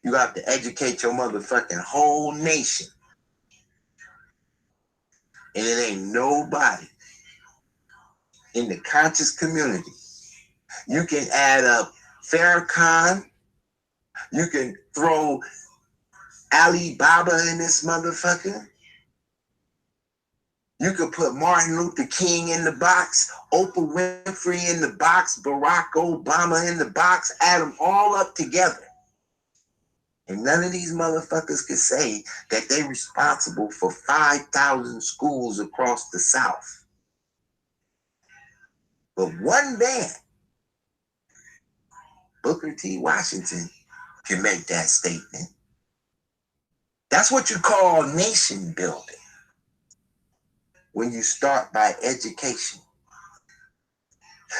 you have to educate your motherfucking whole nation. And it ain't nobody in the conscious community. You can add up Farrakhan. You can throw Alibaba in this motherfucker. You could put Martin Luther King in the box, Oprah Winfrey in the box, Barack Obama in the box, add them all up together. And none of these motherfuckers could say that they're responsible for 5,000 schools across the South. But one man, Booker T. Washington, can make that statement. That's what you call nation building. When you start by education.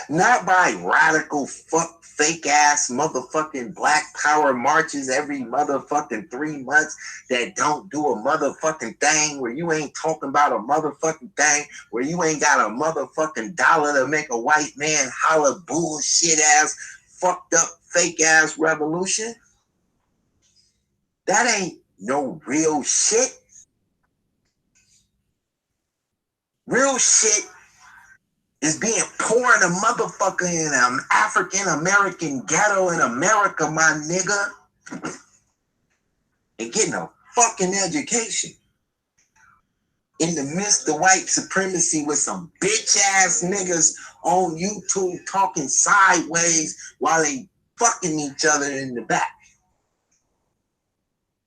Not by radical fake ass motherfucking black power marches every motherfucking 3 months that don't do a motherfucking thing, where you ain't talking about a motherfucking thing, where you ain't got a motherfucking dollar to make a white man holler bullshit ass, fucked up fake ass revolution. That ain't no real shit. Real shit is being poor in a motherfucker in an African-American ghetto in America, my nigga, and getting a fucking education in the midst of white supremacy with some bitch-ass niggas on YouTube talking sideways while they fucking each other in the back.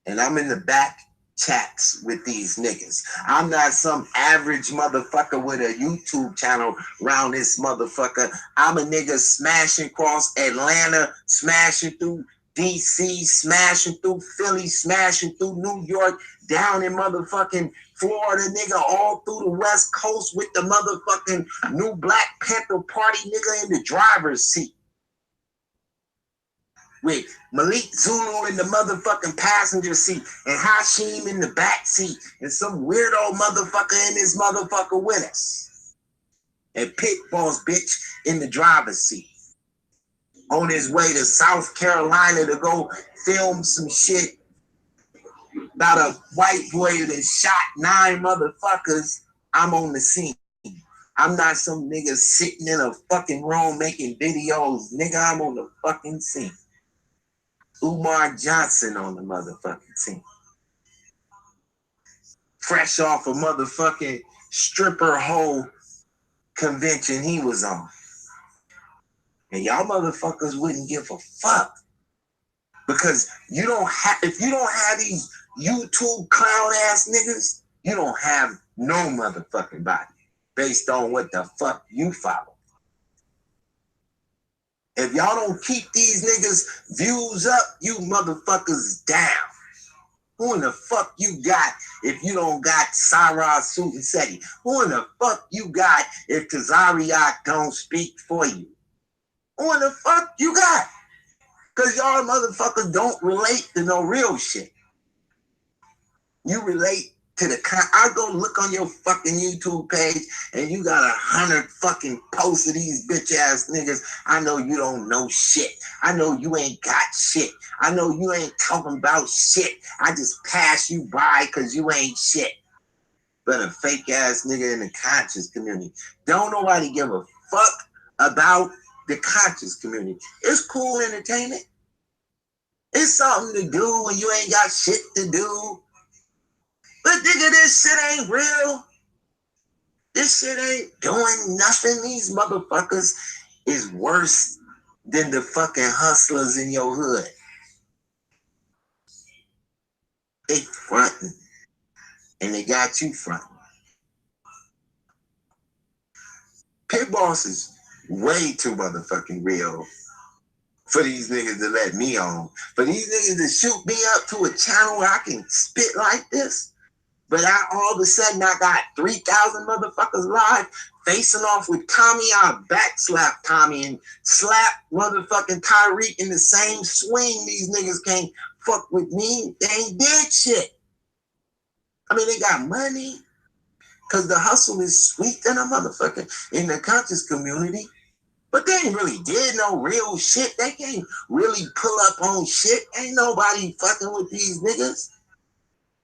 And I'm in the back chats with these niggas. I'm not some average motherfucker with a YouTube channel around this motherfucker. I'm a nigga smashing across Atlanta, smashing through DC, smashing through Philly, smashing through New York, down in motherfucking Florida, nigga, all through the West Coast with the motherfucking new Black Panther Party nigga in the driver's seat. With Malik Zulu in the motherfucking passenger seat and Hashim in the back seat and some weirdo motherfucker in this motherfucker with us. And Pitt boss bitch in the driver's seat. On his way to South Carolina to go film some shit about a white boy that shot 9 motherfuckers. I'm on the scene. I'm not some nigga sitting in a fucking room making videos. Nigga, I'm on the fucking scene. Umar Johnson on the motherfucking team. Fresh off a motherfucking stripper hole convention he was on. And y'all motherfuckers wouldn't give a fuck. Because you don't have, if you don't have these YouTube clown ass niggas, you don't have no motherfucking body based on what the fuck you follow. If y'all don't keep these niggas' views up, you motherfuckers down. Who in the fuck you got if you don't got Sarah Suit and Seti? Who in the fuck you got if Tazariak don't speak for you? Who in the fuck you got? Because y'all motherfuckers don't relate to no real shit. You relate to the I go look on your fucking YouTube page and you got 100 fucking posts of these bitch ass niggas. I know you don't know shit. I know you ain't got shit. I know you ain't talking about shit. I just pass you by because you ain't shit. But a fake ass nigga in the conscious community. Don't nobody give a fuck about the conscious community. It's cool entertainment. It's something to do when you ain't got shit to do. But nigga, this shit ain't real. This shit ain't doing nothing. These motherfuckers is worse than the fucking hustlers in your hood. They fronting. And they got you fronting. Pit Boss is way too motherfucking real for these niggas to let me on. For these niggas to shoot me up to a channel where I can spit like this. But all of a sudden, I got 3,000 motherfuckers live facing off with Tommy. I backslap Tommy and slap motherfucking Tyreek in the same swing. These niggas can't fuck with me. They ain't did shit. I mean, they got money because the hustle is sweet than a motherfucker in the conscious community. But they ain't really did no real shit. They can't really pull up on shit. Ain't nobody fucking with these niggas.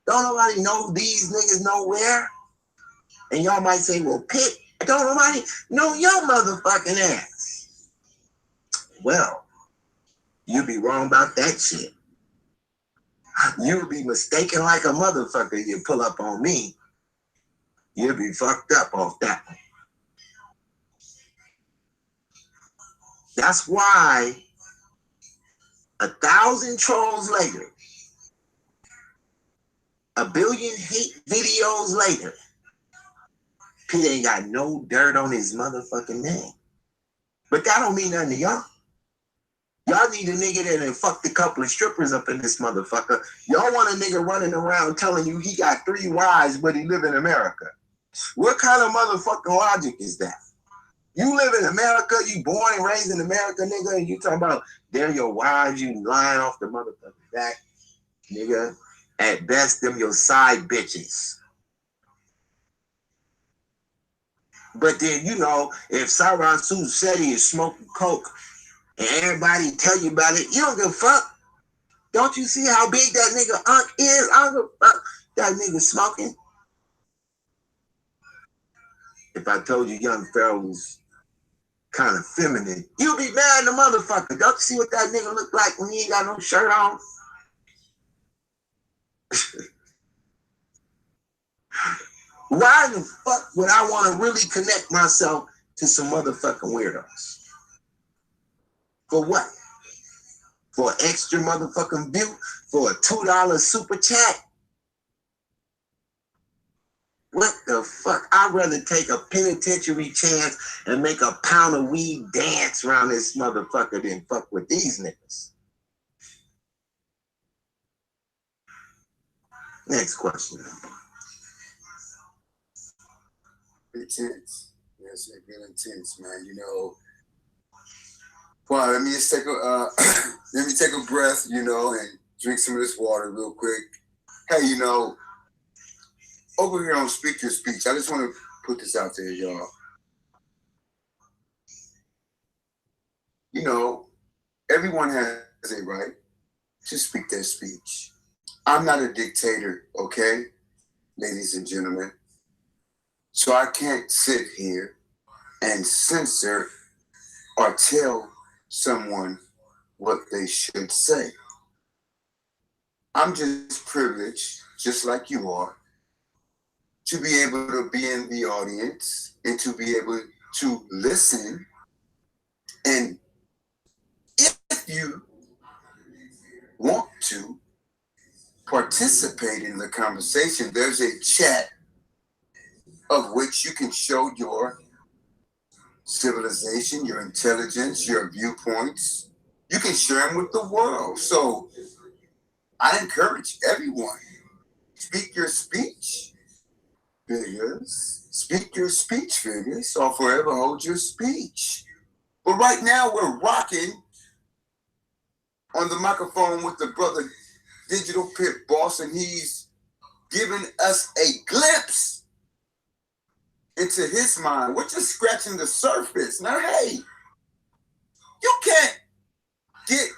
Don't nobody know these niggas nowhere. And y'all might say, well, Pitt, don't nobody know your motherfucking ass. Well, you be wrong about that shit. You be mistaken like a motherfucker. You pull up on me. You'll be fucked up off that one. That's why 1,000 trolls later, 1 billion hate videos later, Pitt ain't got no dirt on his motherfucking name. But that don't mean nothing to y'all. Y'all need a nigga that done fucked a couple of strippers up in this motherfucker. Y'all want a nigga running around telling you he got 3 wives, but he live in America. What kind of motherfucking logic is that? You live in America, you born and raised in America, nigga, and you talking about they're your wives, you lying off the motherfucking back, nigga. At best, them your side bitches. But then, you know, if Saran Susetti is smoking coke and everybody tell you about it, you don't give a fuck. Don't you see how big that nigga Unc is? I don't give a fuck. That nigga smoking. If I told you Young Pharaoh was kind of feminine, you'd be mad at the motherfucker. Don't you see what that nigga look like when he ain't got no shirt on? Why the fuck would I want to really connect myself to some motherfucking weirdos? For what? For an extra motherfucking view? For a $2 super chat? What the fuck? I'd rather take a penitentiary chance and make a pound of weed dance around this motherfucker than fuck with these niggas. Next question. Intense. Yes, it's real intense, man. You know. Well, let me just take a breath, you know, and drink some of this water real quick. Hey, you know, over here on Speak Your Speech, I just want to put this out there, y'all. You know, everyone has a right to speak their speech. I'm not a dictator, okay, ladies and gentlemen. So I can't sit here and censor or tell someone what they should say. I'm just privileged, just like you are, to be able to be in the audience and to be able to listen. And if you want to participate in the conversation, there's a chat of which you can show your civilization, your intelligence, your viewpoints. You can share them with the world. So I encourage everyone, speak your speech, figures. Speak your speech, figures, or forever hold your speech. But right now we're rocking on the microphone with the brother Digital Pitt Boss, and he's giving us a glimpse into his mind. We're just scratching the surface. Now, hey, you can't get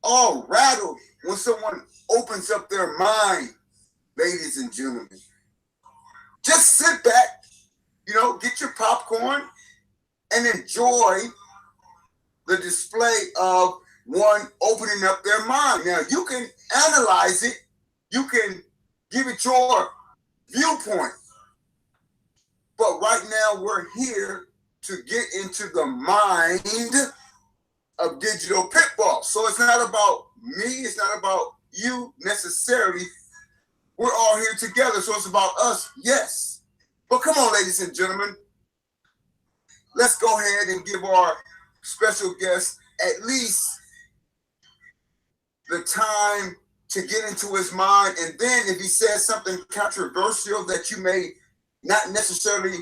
all rattled when someone opens up their mind, ladies and gentlemen. Just sit back, you know, get your popcorn and enjoy the display of one opening up their mind. Now, you can analyze it. You can give it your viewpoint. But right now, we're here to get into the mind of Digital Pitt Boss. So it's not about me. It's not about you necessarily. We're all here together. So it's about us, yes. But come on, ladies and gentlemen. Let's go ahead and give our special guest at least the time to get into his mind. And then if he says something controversial that you may not necessarily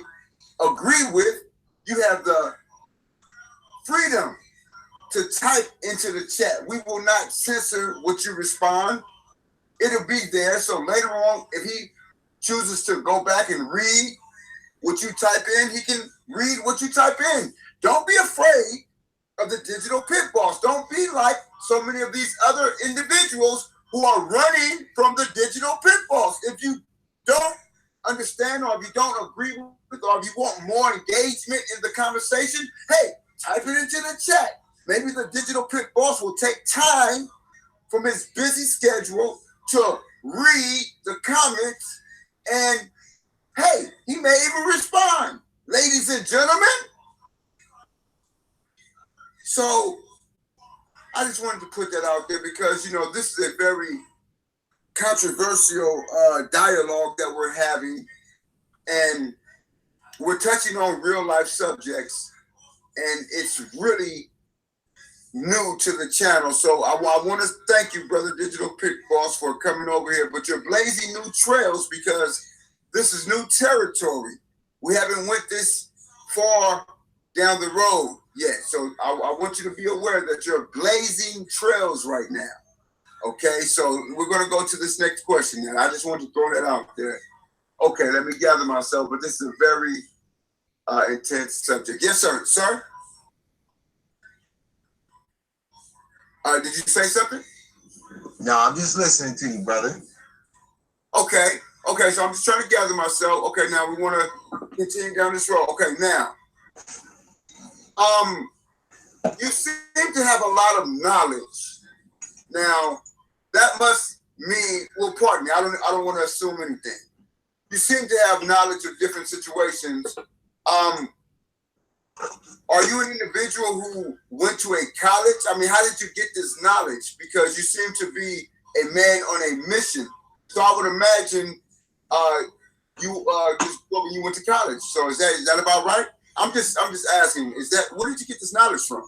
agree with, you have the freedom to type into the chat. We will not censor what you respond. It'll be there. So later on, if he chooses to go back and read what you type in, he can read what you type in. Don't be afraid of the Digital Pitt Boss. Don't be like so many of these other individuals who are running from the Digital Pitt Boss. If you don't understand, or if you don't agree with, or if you want more engagement in the conversation, hey, type it into the chat. Maybe the Digital Pitt Boss will take time from his busy schedule to read the comments, and Hey, he may even respond, ladies and gentlemen. So I just wanted to put that out there because, you know, this is a very controversial dialogue that we're having, and we're touching on real life subjects, and it's really new to the channel. So I want to thank you, Brother Digital Pit Boss, for coming over here, but you're blazing new trails because this is new territory. We haven't went this far down the road yet. So I want you to be aware that you're blazing trails right now. Okay, so we're going to go to this next question now. I just want to throw that out there. Okay, let me gather myself, but this is a very intense subject. Yes, sir. Sir? Did you say something? No, I'm just listening to you, brother. Okay, so I'm just trying to gather myself. Okay, now we want to continue down this road. Okay, now, you seem to have a lot of knowledge. Now, that must mean, well, pardon me, I don't want to assume anything. You seem to have knowledge of different situations. Are you an individual who went to a college? I mean, how did you get this knowledge? Because you seem to be a man on a mission. So I would imagine you just when you went to college. So is that about right? I'm just asking. Where did you get this knowledge from?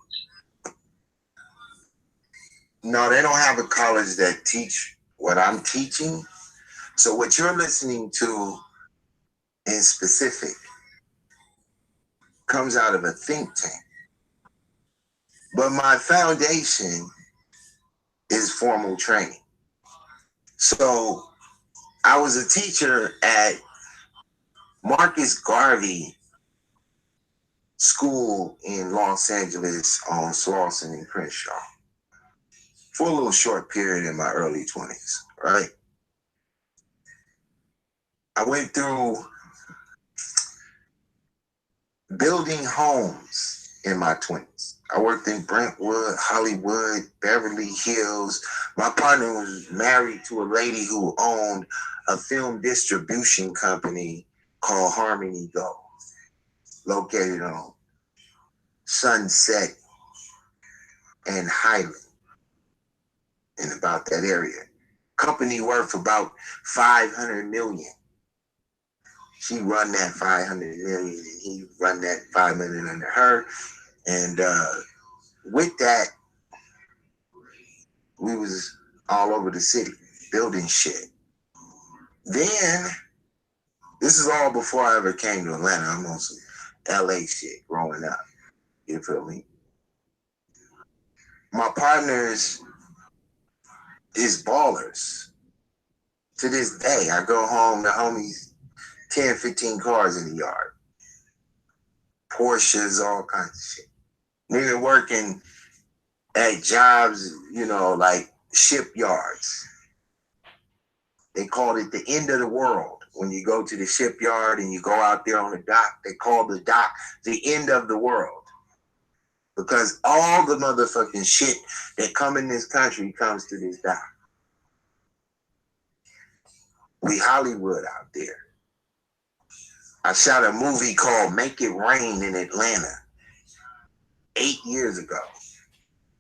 No, they don't have a college that teach what I'm teaching. So what you're listening to in specific comes out of a think tank. But my foundation is formal training. So I was a teacher at Marcus Garvey School in Los Angeles on Slauson and Crenshaw for a little short period in my early 20s, right? I went through building homes in my 20s. I worked in Brentwood, Hollywood, Beverly Hills. My partner was married to a lady who owned a film distribution company called Harmony Go, located on Sunset and Highland, in about that area. Company worth about 500 million. She run that 500 million and he run that 5 million under her. And with that, we was all over the city building shit. Then, this is all before I ever came to Atlanta. I'm on some LA shit growing up. You feel me? My partners is ballers. To this day, I go home, the homies, 10, 15 cars in the yard. Porsches, all kinds of shit. Nigga working at jobs, you know, like shipyards. They called it the end of the world. When you go to the shipyard and you go out there on the dock, they call the dock the end of the world. Because all the motherfucking shit that come in this country comes to this dock. We Hollywood out there. I shot a movie called Make It Rain in Atlanta 8 years ago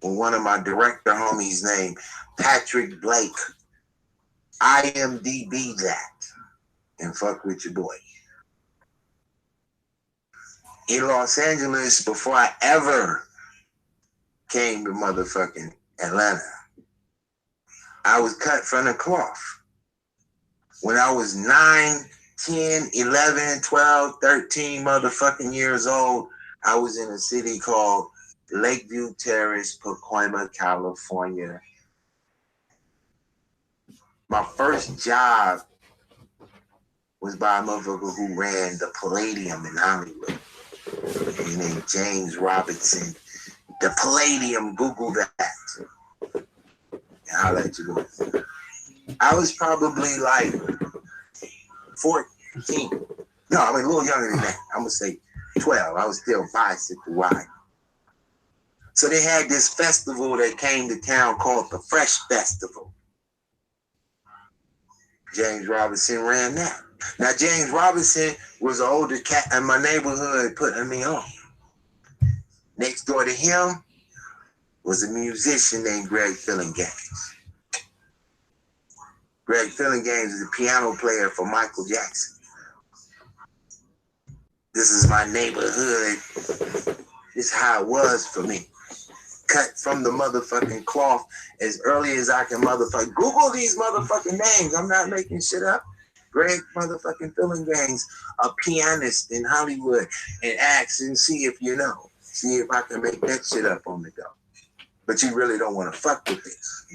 with one of my director homies named Patrick Blake. IMDb that and fuck with your boy. In Los Angeles, before I ever came to motherfucking Atlanta, I was cut from the cloth. When I was 9, 10, 11, 12, 13 motherfucking years old, I was in a city called Lakeview Terrace, Pacoima, California. My first job was by a motherfucker who ran the Palladium in Hollywood. His name James Robinson. The Palladium, Google that. And I'll let you go. I was probably like 14. No, I mean a little younger than that. I'm gonna say 12. I was still bicycle riding. So they had this festival that came to town called the Fresh Festival. James Robinson ran that. Now, James Robinson was an older cat in my neighborhood putting me on. Next door to him was a musician named Greg Gaines. Greg Gaines is a piano player for Michael Jackson. This is my neighborhood. This is how it was for me. Cut from the motherfucking cloth as early as I can motherfucking Google these motherfucking names. I'm not making shit up. Greg motherfucking Gaines, a pianist in Hollywood, and ask and see if you know. See if I can make that shit up on the go. But you really don't want to fuck with this.